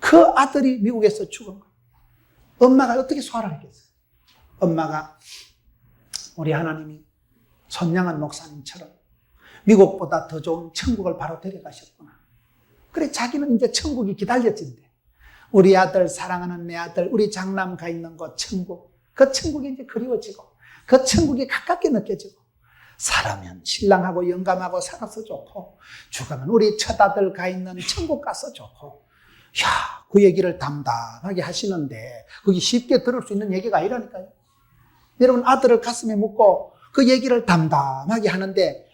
그 아들이 미국에서 죽은 거예요. 엄마가 어떻게 소화를 하겠어요? 엄마가 우리 하나님이 손양한 목사님처럼 미국보다 더 좋은 천국을 바로 데려가셨구나. 그래, 자기는 이제 천국이 기다려진대. 우리 아들, 사랑하는 내 아들, 우리 장남 가 있는 곳 천국. 그 천국이 이제 그리워지고 그 천국이 가깝게 느껴지고 살아면 신랑하고 영감하고 살아서 좋고 죽으면 우리 첫아들 가 있는 천국 가서 좋고. 야, 그 얘기를 담담하게 하시는데 그게 쉽게 들을 수 있는 얘기가 아니라니까요. 여러분, 아들을 가슴에 묻고 그 얘기를 담담하게 하는데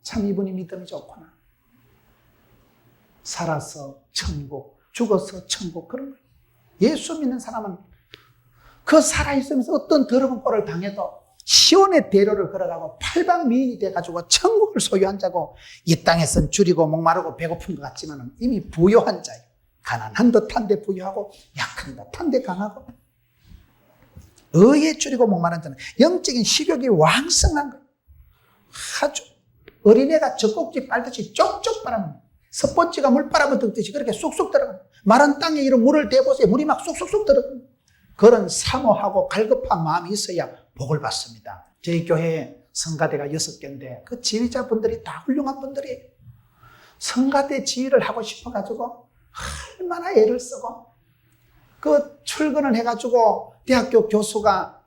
참 이분이 믿음이 좋구나. 살아서 천국, 죽어서 천국, 그런 거예요. 예수 믿는 사람은 그 살아있으면서 어떤 더러운 꼴을 당해도 시온의 대로를 걸어가고 팔방미인이 돼가지고 천국을 소유한 자고, 이 땅에선 줄이고 목마르고 배고픈 것 같지만 이미 부유한 자예요. 가난한 듯한데 부유하고 약한 듯한데 강하고 의에 줄이고 목마른 자는 영적인 식욕이 왕성한 거예요. 아주 어린애가 젖꼭지 빨듯이 쪽쪽 빨아먹는, 스펀지가 물 빨아먹듯이 그렇게 쑥쑥 들어가는, 마른 땅에 이런 물을 대보세요. 물이 막 쑥쑥쑥 들어가는 그런 사모하고 갈급한 마음이 있어야 복을 받습니다. 저희 교회에 성가대가 6개인데 그 지휘자분들이 다 훌륭한 분들이에요. 성가대 지휘를 하고 싶어가지고 얼마나 애를 쓰고 그 출근을 해가지고 대학교 교수가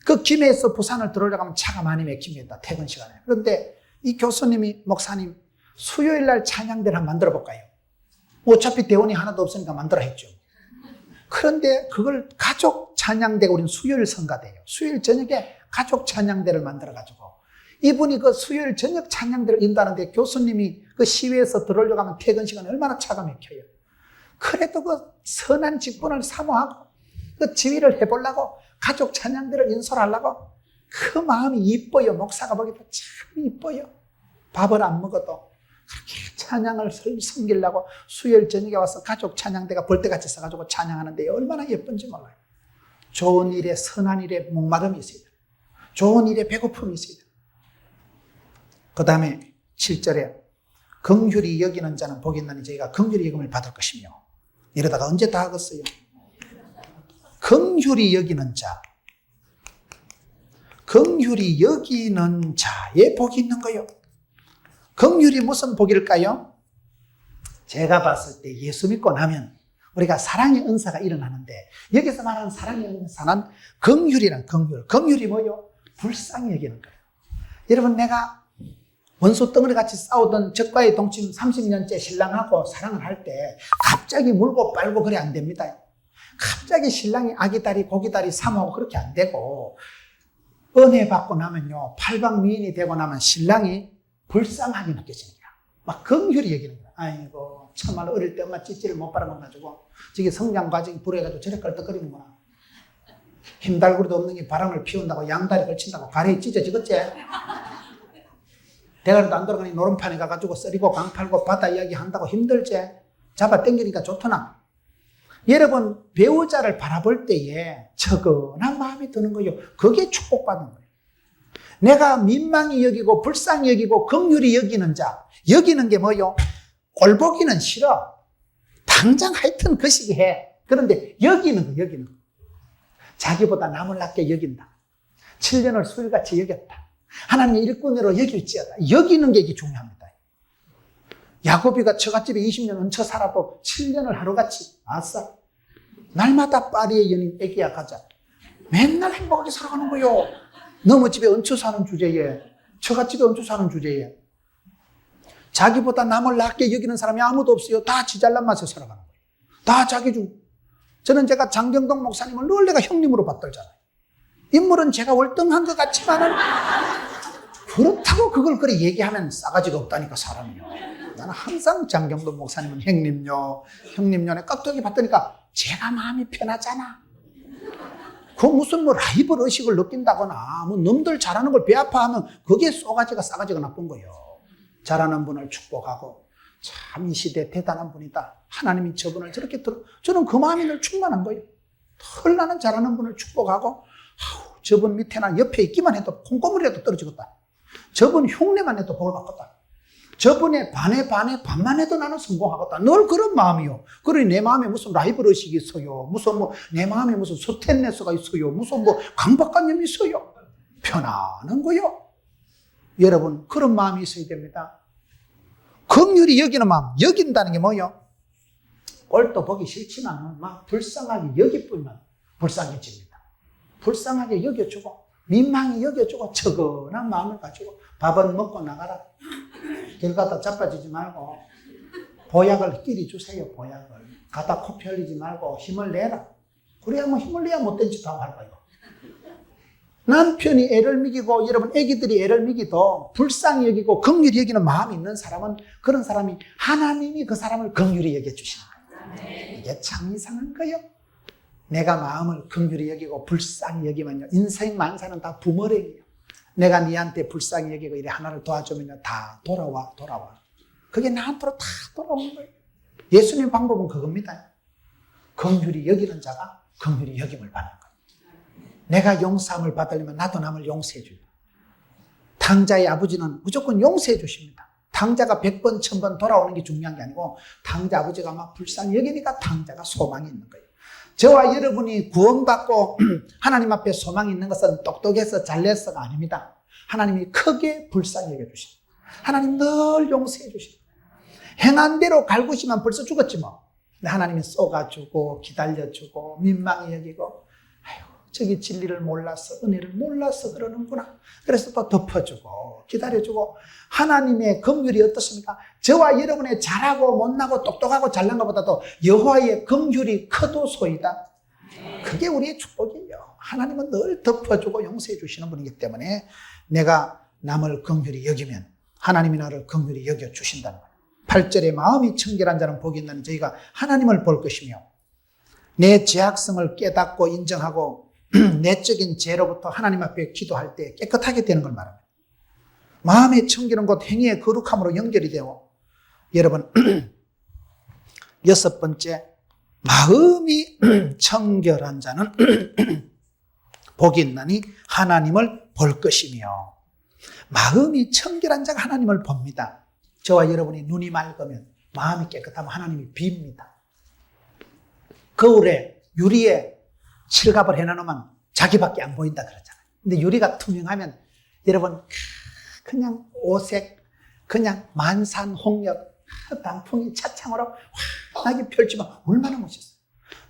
그 김해에서 부산을 들어오려고 하면 차가 많이 막힙니다. 퇴근 시간에. 그런데 이 교수님이 목사님 수요일 날 찬양대를 한번 만들어 볼까요? 어차피 대원이 하나도 없으니까 만들어 했죠. 그런데 그걸 가족 찬양대가, 우리는 수요일 성가대예요. 수요일 저녁에 가족 찬양대를 만들어가지고 이분이 그 수요일 저녁 찬양대를 인도하는데 교수님이 그 시위에서 들어오려고 하면 퇴근 시간에 얼마나 차가 막혀요. 그래도 그 선한 직분을 사모하고 그 지휘를 해보려고 가족 찬양대를 인솔하려고 그 마음이 이뻐요. 목사가 보기도 참 이뻐요. 밥을 안 먹어도 그렇게 찬양을 섬기려고 수요일 저녁에 와서 가족 찬양대가 벌떼같이 써가지고 찬양하는데 얼마나 예쁜지 몰라요. 좋은 일에, 선한 일에 목마름이 있어야 돼요. 좋은 일에 배고픔이 있어야 돼요. 그 다음에 7절에 긍휼히 여기는 자는 복이 있나니 저희가 긍휼히 여김을 받을 것이며, 이러다가 언제 다 하겠어요? 긍휼히 여기는 자, 긍휼히 여기는 자에 복이 있는 거예요. 긍휼이 무슨 복일까요? 제가 봤을 때 예수 믿고 나면 우리가 사랑의 은사가 일어나는데, 여기서 말하는 사랑의 은사는 긍휼이란 긍휼. 긍휼이 뭐요? 불쌍히 여기는 거예요. 여러분, 내가 원수 덩어리같이 싸우던 적과의 동침 30년째 신랑하고 사랑을 할 때 갑자기 물고 빨고 그래 안 됩니다. 갑자기 신랑이 아기다리 고기다리 사모하고 그렇게 안 되고, 은혜 받고 나면요, 팔방미인이 되고 나면 신랑이 불쌍하게 느껴지는 거야. 막 긍휼히 여기는 거야. 아이고, 참말로 어릴 때 엄마 찌찌를 못 빨아먹어가지고 저게 성장 과정이 불어해가지고 저래 껄떡거리는구나. 힘달구리도 없는 게 바람을 피운다고 양다리 걸친다고 가래에 찢어지겠지? 대가리도 안 돌아가니 노름판에 가가지고 썰이고 강 팔고 바다 이야기 한다고 힘들지? 잡아 당기니까 좋더나. 여러분, 배우자를 바라볼 때에 적은한 마음이 드는 거예요. 그게 축복받는 거예요. 내가 민망히 여기고 불쌍히 여기고 긍휼히 여기는 자, 여기는 게 뭐요? 꼴보기는 싫어. 당장 하여튼 그 시기 해. 그런데 여기는 거. 자기보다 남을 낮게 여긴다. 7년을 수일같이 여겼다. 하나님의 일꾼으로 여길지어다. 여기는 게 이게 중요합니다. 야곱이가 처갓집에 20년 얹혀 살아도 7년을 하루같이, 아싸, 날마다 파리의 연인 애기야 가자. 맨날 행복하게 살아가는 거요. 너무 집에 얹혀 사는 주제에, 처갓집에 얹혀 사는 주제에 자기보다 남을 낮게 여기는 사람이 아무도 없어요. 다 지 잘난 맛에 살아가는 거예요. 다 자기 중. 저는 제가 장경동 목사님을 늘 내가 형님으로 받들잖아요. 인물은 제가 월등한 것 같지만은 그렇다고 그걸 그리 얘기하면 싸가지가 없다니까, 사람이요. 나는 항상 장경동 목사님은 형님요 내 깍두기 받더니까 제가 마음이 편하잖아. 그 무슨 뭐 라이벌 의식을 느낀다거나 뭐 놈들 잘하는 걸 배아파하면 그게 싸가지가 나쁜 거예요. 잘하는 분을 축복하고 참 이 시대에 대단한 분이다. 하나님이 저분을 저렇게 저는 그 마음이 늘 충만한 거예요. 헐 나는 잘하는 분을 축복하고 저분 밑에나 옆에 있기만 해도 콩고물이라도 떨어지겠다. 저분 흉내만 해도 복을 받겠다. 저분의 반만 해도 나는 성공하겠다. 늘 그런 마음이요. 그러니 내 마음에 무슨 라이벌 의식이 있어요. 무슨 내 마음에 무슨 스테인레스가 있어요. 무슨 강박관념이 있어요. 편안한 거요. 여러분, 그런 마음이 있어야 됩니다. 긍휼히 여기는 마음, 여긴다는 게 뭐요? 꼴도 보기 싫지만 막 불쌍하게 여길 뿐만 불쌍해집니다. 불쌍하게 여겨주고 민망히 여겨주고 적은한 마음을 가지고 밥은 먹고 나가라. 길 가다 자빠지지 말고 보약을 끼리 주세요. 보약을 가다 코 펴리지 말고 힘을 내라. 그래야 힘을 내야 못된 짓 하고 할 거예요. 남편이 애를 먹이고 여러분 애기들이 애를 먹이도 불쌍히 여기고 긍휼히 여기는 마음이 있는 사람은, 그런 사람이 하나님이 그 사람을 긍휼히 여겨주시는 거예요. 이게 참 이상한 거예요. 내가 마음을 긍휼히 여기고 불쌍히 여기면요, 인생 만사는 다 부모랭이에요. 내가 니한테 불쌍히 여기고 이래 하나를 도와주면요, 다 돌아와. 그게 나한테로 다 돌아오는 거예요. 예수님 방법은 그겁니다. 긍휼히 여기는 자가 긍휼히 여김을 받는 거예요. 내가 용서함을 받으려면 나도 남을 용서해 줘요. 당자의 아버지는 무조건 용서해 주십니다. 당자가 100번, 1000번 돌아오는 게 중요한 게 아니고 당자 아버지가 막 불쌍히 여기니까 당자가 소망이 있는 거예요. 저와 여러분이 구원받고 하나님 앞에 소망이 있는 것은 똑똑해서 잘내서가 아닙니다. 하나님이 크게 불쌍히 여겨주십니다. 하나님 늘 용서해 주십니다. 행한 대로 갈구시면 벌써 죽었지 뭐. 근데 하나님이 쏘가주고 기다려주고 민망히 여기고, 아이고 저기 진리를 몰라서 은혜를 몰라서 그러는구나. 그래서 또 덮어주고 기다려주고. 하나님의 긍휼이 어떻습니까? 저와 여러분의 잘하고 못나고 똑똑하고 잘난 것보다도 여호와의 긍휼이 크도소이다. 그게 우리의 축복이에요. 하나님은 늘 덮어주고 용서해 주시는 분이기 때문에 내가 남을 긍휼히 여기면 하나님이 나를 긍휼히 여겨주신다는 거예요. 8절에 마음이 청결한 자는 복이 있나니 저희가 하나님을 볼 것이며, 내 죄악성을 깨닫고 인정하고 내적인 죄로부터 하나님 앞에 기도할 때 깨끗하게 되는 걸 말합니다. 마음의 청결은 곧 행위의 거룩함으로 연결이 되고, 여러분 6번째, 마음이 청결한 자는 복이 있나니 하나님을 볼 것이며, 마음이 청결한 자가 하나님을 봅니다. 저와 여러분이 눈이 맑으면 마음이 깨끗하면 하나님이 빕니다. 거울에 유리에 칠갑을 해놓으면 자기밖에 안 보인다 그러잖아요. 근데 유리가 투명하면 여러분 그냥 오색, 그냥 만산홍역, 단풍이 차창으로 환하게 펼치면 얼마나 멋있어요.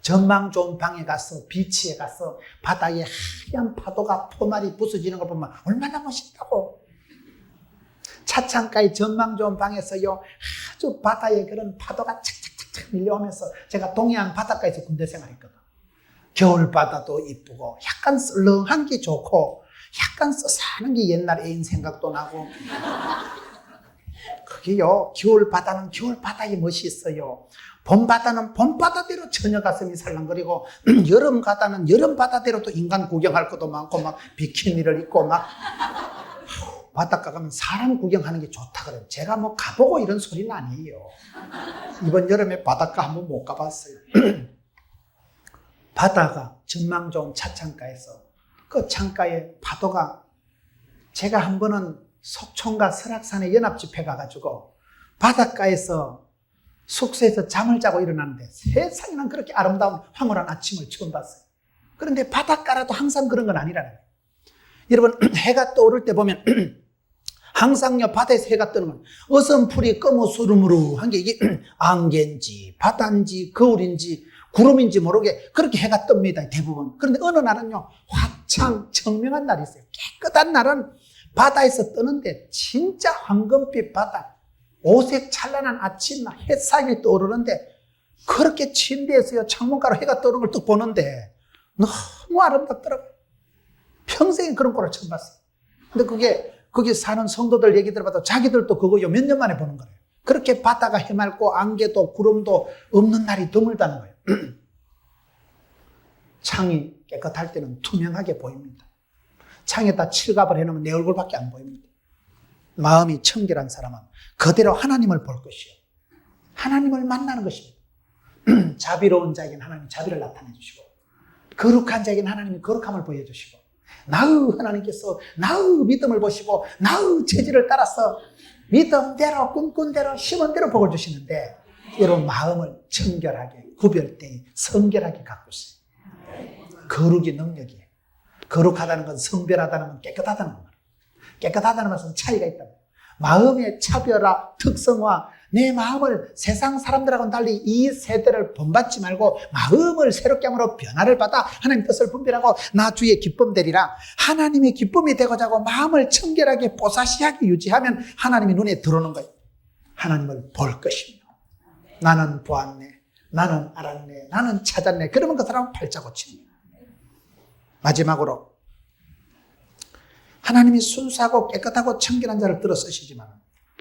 전망 좋은 방에 가서 비치에 가서 바다에 하얀 파도가 포말이 부서지는 걸 보면 얼마나 멋있다고. 차창가의 전망 좋은 방에서요, 아주 바다에 그런 파도가 착착착착 밀려오면서, 제가 동해안 바닷가에서 군대 생활했거든. 겨울 바다도 이쁘고 약간 썰렁한 게 좋고 약간 써사는 게 옛날 애인 생각도 나고. 그게요, 겨울 바다는 겨울 바다의 멋이 있어요. 봄 바다는 봄 바다대로 처녀 가슴이 살랑거리고, 여름 바다는 여름 바다대로 또 인간 구경할 것도 많고 막 비키니를 입고 막 바닷가 가면 사람 구경하는 게 좋다 그래요. 제가 뭐 가보고 이런 소리는 아니에요. 이번 여름에 바닷가 한번 못 가봤어요. 바다가 전망 좋은 차창가에서 그 창가에 파도가 제가 한 번은 속초인가 설악산에 연합집회 가가지고 바닷가에서 숙소에서 잠을 자고 일어났는데 세상에 난 그렇게 아름다운 황홀한 아침을 처음 봤어요. 그런데 바닷가라도 항상 그런 건 아니라는 거예요. 여러분, 해가 떠오를 때 보면 항상요, 바다에서 해가 뜨면 어선풀이 거무스름으로한 게 이게 안개인지 바다인지 거울인지 구름인지 모르게 그렇게 해가 뜹니다, 대부분. 그런데 어느 날은요, 화창 청명한 날이 있어요. 깨끗한 날은 바다에서 뜨는데 진짜 황금빛 바다, 오색 찬란한 아침 햇살이 떠오르는데 그렇게 침대에서요, 창문가로 해가 떠오르는 걸 또 보는데 너무 아름답더라고요. 평생에 그런 꼴을 처음 봤어요. 근데 거기 사는 성도들 얘기 들어봐도 자기들도 그거요, 몇 년 만에 보는 거예요. 그렇게 바다가 해맑고 안개도 구름도 없는 날이 드물다는 거예요. 창이 깨끗할 때는 투명하게 보입니다. 창에다 칠갑을 해놓으면 내 얼굴밖에 안 보입니다. 마음이 청결한 사람은 그대로 하나님을 볼 것이요, 하나님을 만나는 것입니다. 자비로운 자에게는 하나님이 자비를 나타내 주시고, 거룩한 자에게는 하나님이 거룩함을 보여주시고, 나의 하나님께서 나의 믿음을 보시고 나의 체질을 따라서 믿음대로 꿈꾼 대로 심은 대로 복을 주시는데, 여러분 마음을 청결하게 구별되이 성결하게 갖고 있어요. 거룩이 능력이에요. 거룩하다는 건 성별하다는 건 깨끗하다는 겁니다. 깨끗하다는 것은 차이가 있다. 마음의 차별화, 특성화, 내 마음을 세상 사람들하고는 달리 이 세대를 본받지 말고 마음을 새롭게 함으로 변화를 받아 하나님 뜻을 분별하고 나 주의 기쁨 되리라. 하나님의 기쁨이 되고자 하고 마음을 청결하게 뽀사시하게 유지하면 하나님이 눈에 들어오는 거예요. 하나님을 볼 것입니다. 나는 보았네, 나는 알았네, 나는 찾았네. 그러면 그 사람은 팔자고칩니다. 마지막으로 하나님이 순수하고 깨끗하고 청결한 자를 들어 쓰시지만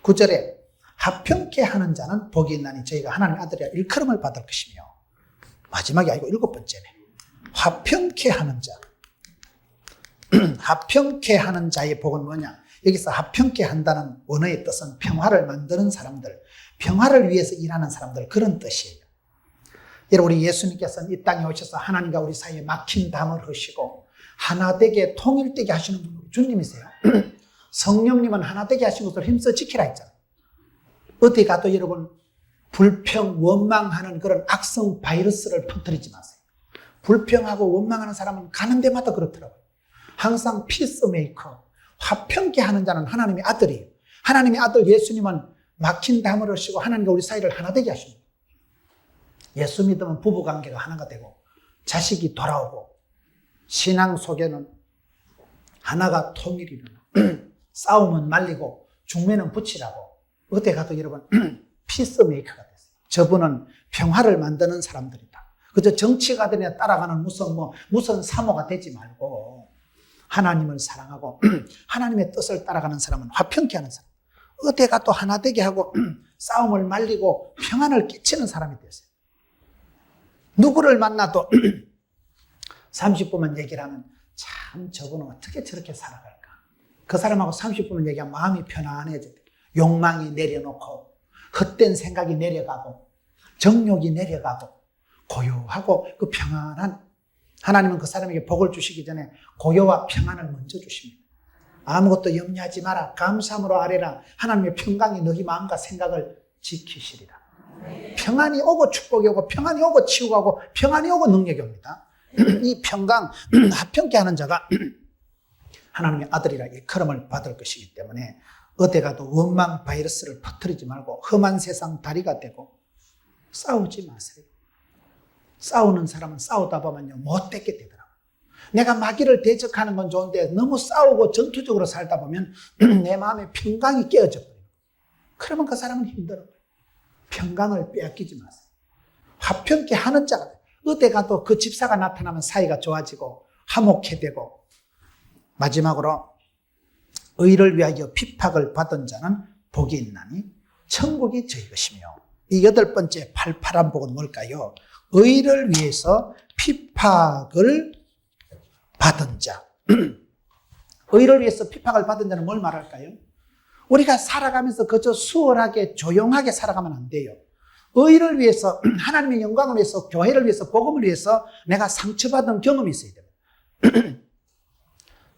9절에 합평케 하는 자는 복이 있나니 저희가 하나님의 아들이라 일컬음을 받을 것이며, 마지막이 아니고 7번째네. 합평케 하는 자. 합평케 하는 자의 복은 뭐냐? 여기서 합평케 한다는 원어의 뜻은 평화를 만드는 사람들, 평화를 위해서 일하는 사람들, 그런 뜻이에요. 여러분, 우리 예수님께서는 이 땅에 오셔서 하나님과 우리 사이에 막힌 담을 하시고 하나되게 통일되게 하시는 분이 주님이세요. 성령님은 하나되게 하신 것을 힘써 지키라 했잖아요. 어디 가도 여러분 불평, 원망하는 그런 악성 바이러스를 퍼뜨리지 마세요. 불평하고 원망하는 사람은 가는 데마다 그렇더라고요. 항상 피스메이커, 화평케 하는 자는 하나님의 아들이에요. 하나님의 아들 예수님은 막힌 담을 하시고 하나님과 우리 사이를 하나되게 하십니다. 예수 믿으면 부부관계가 하나가 되고 자식이 돌아오고, 신앙 속에는 하나가 통일이 일어나 싸움은 말리고 중매는 붙이라고. 어디 가도 여러분 피스메이커가 됐어요. 저분은 평화를 만드는 사람들이다. 그저 정치가들에 따라가는 무슨 사모가 되지 말고 하나님을 사랑하고 하나님의 뜻을 따라가는 사람은 화평케 하는 사람. 어디 가도 하나 되게 하고 싸움을 말리고 평안을 끼치는 사람이 됐어요. 누구를 만나도 30분만 얘기를 하면 참 저분은 어떻게 저렇게 살아갈까? 그 사람하고 30분만 얘기하면 마음이 편안해져요. 욕망이 내려놓고 헛된 생각이 내려가고 정욕이 내려가고 고요하고 그 평안한, 하나님은 그 사람에게 복을 주시기 전에 고요와 평안을 먼저 주십니다. 아무것도 염려하지 마라, 감사함으로 아뢰라. 하나님의 평강이 너희 마음과 생각을 지키시리라. 평안이 오고 축복이 오고 평안이 오고 치유가 오고 평안이 오고 능력이 옵니다. 이 평강, 합평케 하는 자가 하나님의 아들이라 일컬음을 받을 것이기 때문에 어디 가도 원망 바이러스를 퍼뜨리지 말고 험한 세상 다리가 되고 싸우지 마세요. 싸우는 사람은 싸우다 보면요 못되게 되더라고요. 내가 마귀를 대적하는 건 좋은데 너무 싸우고 전투적으로 살다 보면 내 마음에 평강이 깨어져 버려요. 그러면 그 사람은 힘들어요. 평강을 빼앗기지 마세요. 화평케 하는 자가 돼요. 어디 가도 그 집사가 나타나면 사이가 좋아지고 화목해 되고, 마지막으로 의를 위하여 핍박을 받은 자는 복이 있나니 천국이 저희 것이며. 이 8번째 팔팔한 복은 뭘까요? 의를 위해서 핍박을 받은 자. 의를 위해서 핍박을 받은 자는 뭘 말할까요? 우리가 살아가면서 그저 수월하게 조용하게 살아가면 안 돼요. 의를 위해서, 하나님의 영광을 위해서, 교회를 위해서, 복음을 위해서 내가 상처받은 경험이 있어야 됩니다.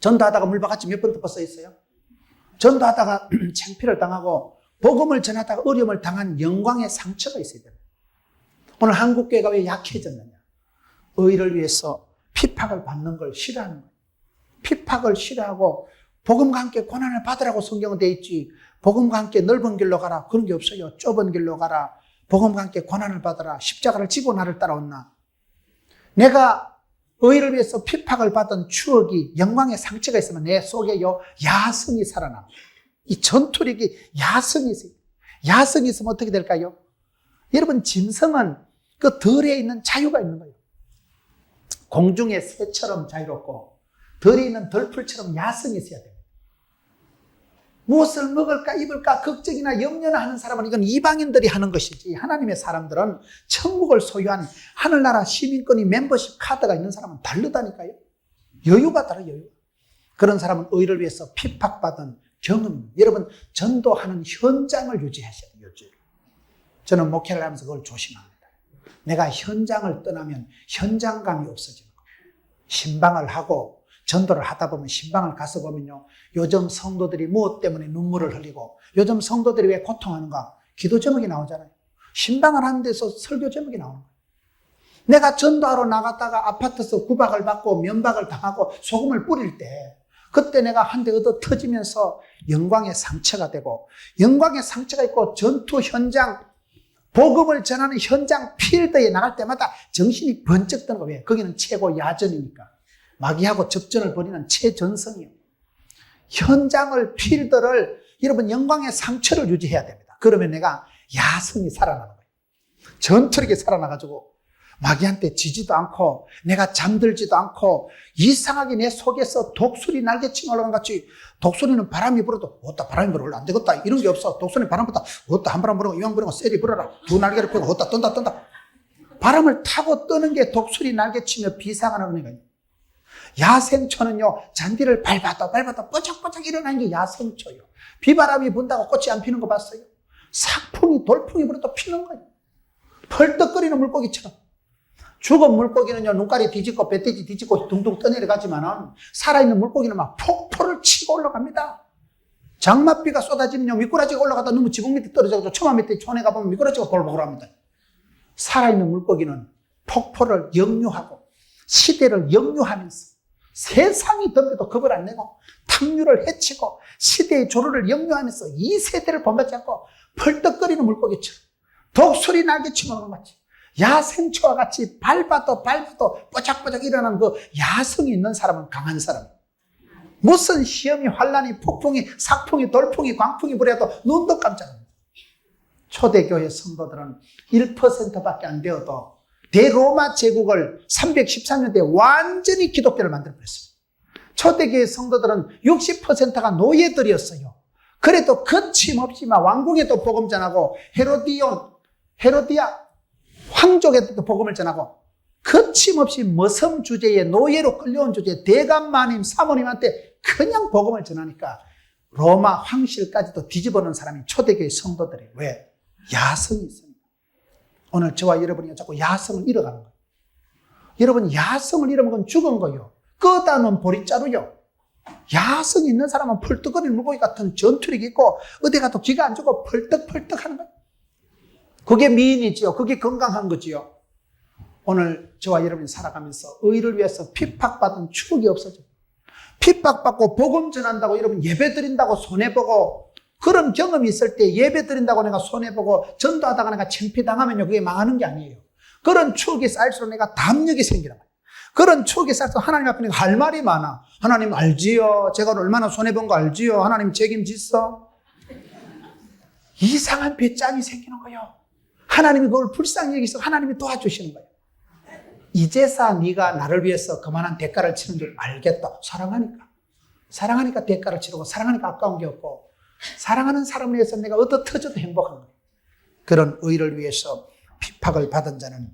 전도하다가 물박같이 몇 번 덮어 써 있어요? 전도하다가 창피를 당하고 복음을 전하다가 어려움을 당한 영광의 상처가 있어야 됩니다. 오늘 한국교회가 왜 약해졌느냐? 의를 위해서 핍박을 받는 걸 싫어하는 거예요. 핍박을 싫어하고 복음과 함께 고난을 받으라고 성경은 돼 있지, 복음과 함께 넓은 길로 가라 그런 게 없어요. 좁은 길로 가라, 복음과 함께 고난을 받아라, 십자가를 지고 나를 따라온나. 내가 의를 위해서 핍박을 받은 추억이, 영광의 상처가 있으면 내 속에 야성이 살아나. 이 전투력이 야성이 있어요. 야성이 있으면 어떻게 될까요? 여러분, 짐승은 그 덜에 있는 자유가 있는 거예요. 공중의 새처럼 자유롭고 덜에 있는 덜풀처럼 야성이 있어야 돼요. 무엇을 먹을까 입을까 걱정이나 염려나 하는 사람은 이건 이방인들이 하는 것이지, 하나님의 사람들은 천국을 소유한 하늘나라 시민권이 멤버십 카드가 있는 사람은 다르다니까요. 여유가 달라요. 여유. 그런 사람은 의를 위해서 핍박받은 경험입니다. 여러분, 전도하는 현장을 유지하셔야 돼요. 저는 목회를 하면서 그걸 조심합니다. 내가 현장을 떠나면 현장감이 없어지는 거예요. 신방을 하고 전도를 하다 보면, 신방을 가서 보면요, 요즘 성도들이 무엇 때문에 눈물을 흘리고, 요즘 성도들이 왜 고통하는가? 기도 제목이 나오잖아요. 신방을 하는 데서 설교 제목이 나오는 거예요. 내가 전도하러 나갔다가 아파트에서 구박을 받고 면박을 당하고 소금을 뿌릴 때, 그때 내가 한 대 얻어 터지면서 영광의 상처가 되고, 영광의 상처가 있고 전투 현장, 복음을 전하는 현장 필드에 나갈 때마다 정신이 번쩍 드는 거예요. 거기는 최고 야전이니까. 마귀하고 접전을 벌이는 최전성이에요. 현장을, 필드를, 여러분, 영광의 상처를 유지해야 됩니다. 그러면 내가 야성이 살아나는 거예요. 전투력이 살아나가지고 마귀한테 지지도 않고 내가 잠들지도 않고 이상하게 내 속에서 독수리 날개치며 올라간 같이, 독수리는 바람이 불어도 어따 바람이 불어 안 되겠다 이런 게 없어. 독수리 바람 불다 어따 한 바람 불어 이왕 불어 쎄리 불어라, 두 날개를 펴고 어따 떤다. 바람을 타고 뜨는 게 독수리 날개치며 비상하는 은혜가. 야생초는요, 잔디를 밟아도 뽀짝뽀짝 일어나는 게 야생초예요. 비바람이 분다고 꽃이 안 피는 거 봤어요? 삭풍이, 돌풍이 불어도 피는 거예요. 펄떡거리는 물고기처럼. 죽은 물고기는요, 눈깔이 뒤집고 배돼지 뒤집고 둥둥 떠내려가지만은, 살아있는 물고기는 막 폭포를 치고 올라갑니다. 장맛비가 쏟아지면요, 미꾸라지가 올라가다 너무 지붕 밑에 떨어져서 처마 밑에 촌에 가보면 미꾸라지가 볼복을 합니다. 살아있는 물고기는 폭포를 역류하고 시대를 역류하면서 세상이 덤벼도 겁을 안 내고 탕류를 해치고 시대의 조류를 역류하면서 이 세대를 본받지 않고 펄떡거리는 물고기처럼, 독수리 날개치며 오는 것 같이, 야생초와 같이 밟아도 뽀짝뽀짝 일어나는 그 야성이 있는 사람은 강한 사람. 무슨 시험이, 환란이, 폭풍이, 삭풍이, 돌풍이, 광풍이 불어도 눈도 깜짝 합니다. 초대교회 성도들은 1%밖에 안 되어도 대로마 제국을 313년대에 완전히 기독교를 만들어버렸습니다. 초대교회 성도들은 60%가 노예들이었어요. 그래도 거침없이 막 왕궁에도 복음 전하고 헤로디아 황족에도 복음을 전하고, 거침없이 머슴 주제에, 노예로 끌려온 주제에 대감마님, 사모님한테 그냥 복음을 전하니까 로마 황실까지도 뒤집어놓은 사람이 초대교회 성도들이에요. 왜? 야성이 있습니다. 오늘 저와 여러분이 자꾸 야성을 잃어가는 거예요. 여러분, 야성을 잃어먹으면 죽은 거예요. 끄다 놓은 보릿자루요. 야성이 있는 사람은 펄떡거리는 물고기 같은 전투력이 있고 어디 가도 기가 안 죽고 펄떡펄떡 하는 거예요. 그게 미인이지요. 그게 건강한 거지요. 오늘 저와 여러분이 살아가면서 의를 위해서 핍박받은 추억이 없어져요. 핍박받고 복음 전한다고 여러분 예배 드린다고 손해보고, 그런 경험이 있을 때 예배 드린다고 내가 손해보고 전도하다가 내가 창피당하면요, 그게 망하는 게 아니에요. 그런 추억이 쌓일수록 내가 담력이 생기는 거예요. 그런 추억이 쌓일수록 하나님 앞에 내가 할 말이 많아. 하나님 알지요? 제가 얼마나 손해본 거 알지요? 하나님 책임지어? 이상한 배짱이 생기는 거예요. 하나님이 그걸 불쌍히 여기서 하나님이 도와주시는 거예요. 이제서 네가 나를 위해서 그만한 대가를 치는 줄 알겠다. 사랑하니까 대가를 치르고, 사랑하니까 아까운 게 없고, 사랑하는 사람을 위해서 내가 얻어 터져도 행복한 거예요. 그런 의를 위해서 핍박을 받은 자는,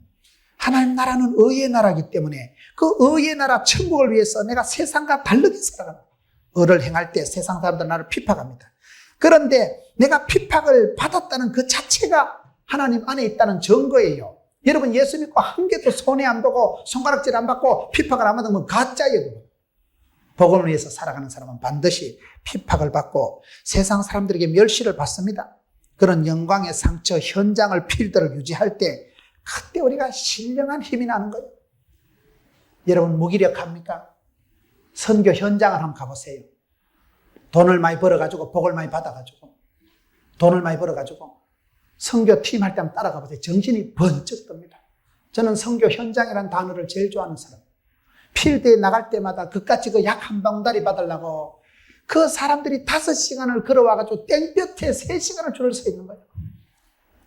하나님 나라는 의의 나라이기 때문에 그 의의 나라 천국을 위해서 내가 세상과 다르게 살아가는 거예요. 의를 행할 때 세상 사람들 나를 핍박합니다. 그런데 내가 핍박을 받았다는 그 자체가 하나님 안에 있다는 증거예요. 여러분, 예수 믿고 한 개도 손해 안 보고 손가락질 안 받고 핍박을 안 받으면 가짜예요. 복음을 위해서 살아가는 사람은 반드시 핍박을 받고 세상 사람들에게 멸시를 받습니다. 그런 영광의 상처, 현장을, 필드를 유지할 때 그때 우리가 신령한 힘이 나는 거예요. 여러분 무기력합니까? 선교 현장을 한번 가보세요. 돈을 많이 벌어가지고 복을 많이 받아가지고 돈을 많이 벌어가지고 선교팀 할 때 한번 따라가 보세요. 정신이 번쩍 듭니다. 저는 선교 현장이라는 단어를 제일 좋아하는 사람. 필드에 나갈 때마다 그까지 그 약 한 방울다리 받으려고 그 사람들이 5시간을 걸어와가지고 땡볕에 3시간을 줄을 서 있는 거예요.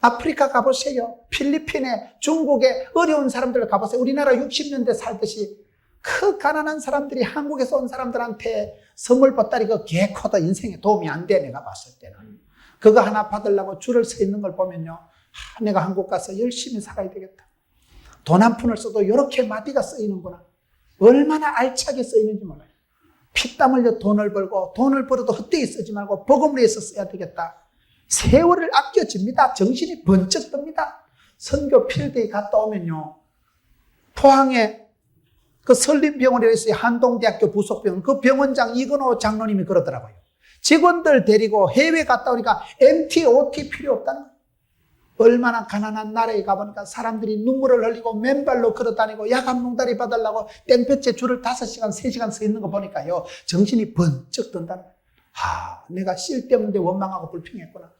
아프리카 가보세요. 필리핀에, 중국에 어려운 사람들 가보세요. 우리나라 60년대 살듯이 그 가난한 사람들이 한국에서 온 사람들한테 선물 보따리 그 개코다 인생에 도움이 안 돼. 내가 봤을 때는. 그거 하나 받으려고 줄을 서 있는 걸 보면요. 내가 한국 가서 열심히 살아야 되겠다. 돈 한 푼을 써도 이렇게 마디가 쓰이는구나. 얼마나 알차게 쓰이는지 몰라요. 피땀 흘려 돈을 벌고 돈을 벌어도 헛되이 쓰지 말고 복음을 위해서 써야 되겠다. 세월을 아껴집니다. 정신이 번쩍 듭니다. 선교 필드에 갔다 오면요. 포항에 그 설림병원에 있어요. 한동대학교 부속병원. 그 병원장 이근호 장로님이 그러더라고요. 직원들 데리고 해외 갔다 오니까 MT, OT 필요 없다는 거예요. 얼마나 가난한 나라에 가보니까 사람들이 눈물을 흘리고 맨발로 걸어다니고 약 한 몽다리 받으려고 땡볕에 줄을 5시간, 3시간 서 있는 거 보니까요. 정신이 번쩍 든다는 거예요. 내가 쓸데없는데 원망하고 불평했구나.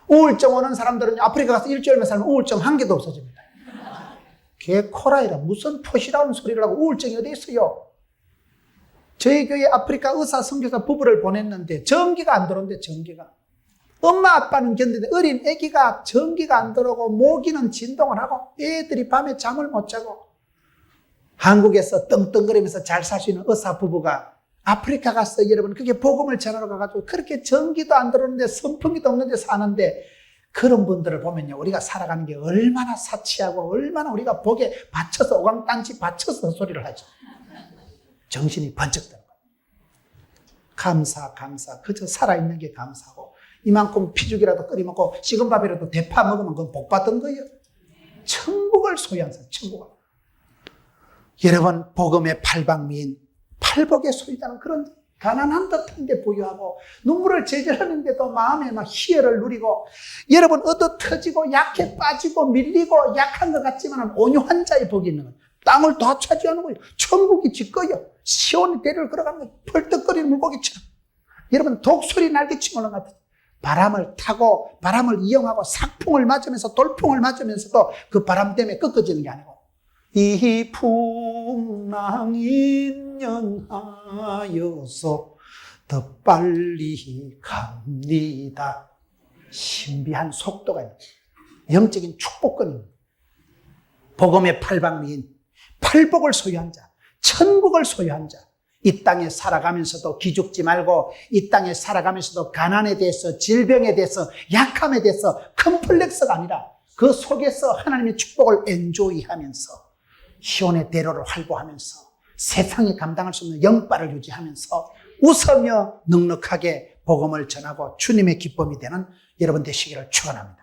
우울증 오는 사람들은 아프리카 가서 일주일만 살면 우울증 한 개도 없어집니다. 개코라이라 무슨 포시라는 소리를 하고 우울증이 어디 있어요? 저희 교회 아프리카 의사 선교사 부부를 보냈는데 전기가 안 들어온대. 전기가. 엄마 아빠는 견디는데 어린 아기가 전기가 안 들어오고 모기는 진동을 하고 애들이 밤에 잠을 못 자고 한국에서 떵떵거리면서 잘 살 수 있는 의사 부부가 아프리카 가서 여러분 그게 복음을 전하러 가가지고 그렇게 전기도 안 들어오는데 선풍기도 없는데 사는데 그런 분들을 보면요. 우리가 살아가는 게 얼마나 사치하고 얼마나 우리가 복에 받쳐서 오광단지 받쳐서 소리를 하죠. 정신이 번쩍 드는 거예요. 감사 그저 살아있는 게 감사하고 이만큼 피죽이라도 끓여 먹고 식은 밥이라도 대파 먹으면 그건 복 받은 거예요. 천국을 소유한 사람, 천국을. 여러분 복음의 팔방미인 팔복의 소유자는 그런 가난한 듯한데 부유하고 눈물을 질질 흘리는데도 마음에 막 희열을 누리고 여러분 얻어 터지고 약해 빠지고 밀리고 약한 것 같지만 온유한 자의 복이 있는 거예요. 땅을 다 차지하는 거예요. 천국이 지거요. 시온의 대를 걸어가는 거예요. 펄떡거리는 물고기처럼. 여러분 독수리 날개치고 올라가듯 바람을 타고 바람을 이용하고 삭풍을 맞으면서 돌풍을 맞으면서도 그 바람 때문에 꺾어지는 게 아니고 이 풍랑이 연하여서 더 빨리 갑니다. 신비한 속도가 있는 영적인 축복권입니다. 복음의 팔방미인 팔복을 소유한 자, 천국을 소유한 자, 이 땅에 살아가면서도 기죽지 말고 이 땅에 살아가면서도 가난에 대해서 질병에 대해서 약함에 대해서 컴플렉스가 아니라 그 속에서 하나님의 축복을 엔조이하면서 시온의 대로를 활보하면서 세상이 감당할 수 없는 영빨을 유지하면서 웃으며 넉넉하게 복음을 전하고 주님의 기쁨이 되는 여러분 되시기를 축원합니다.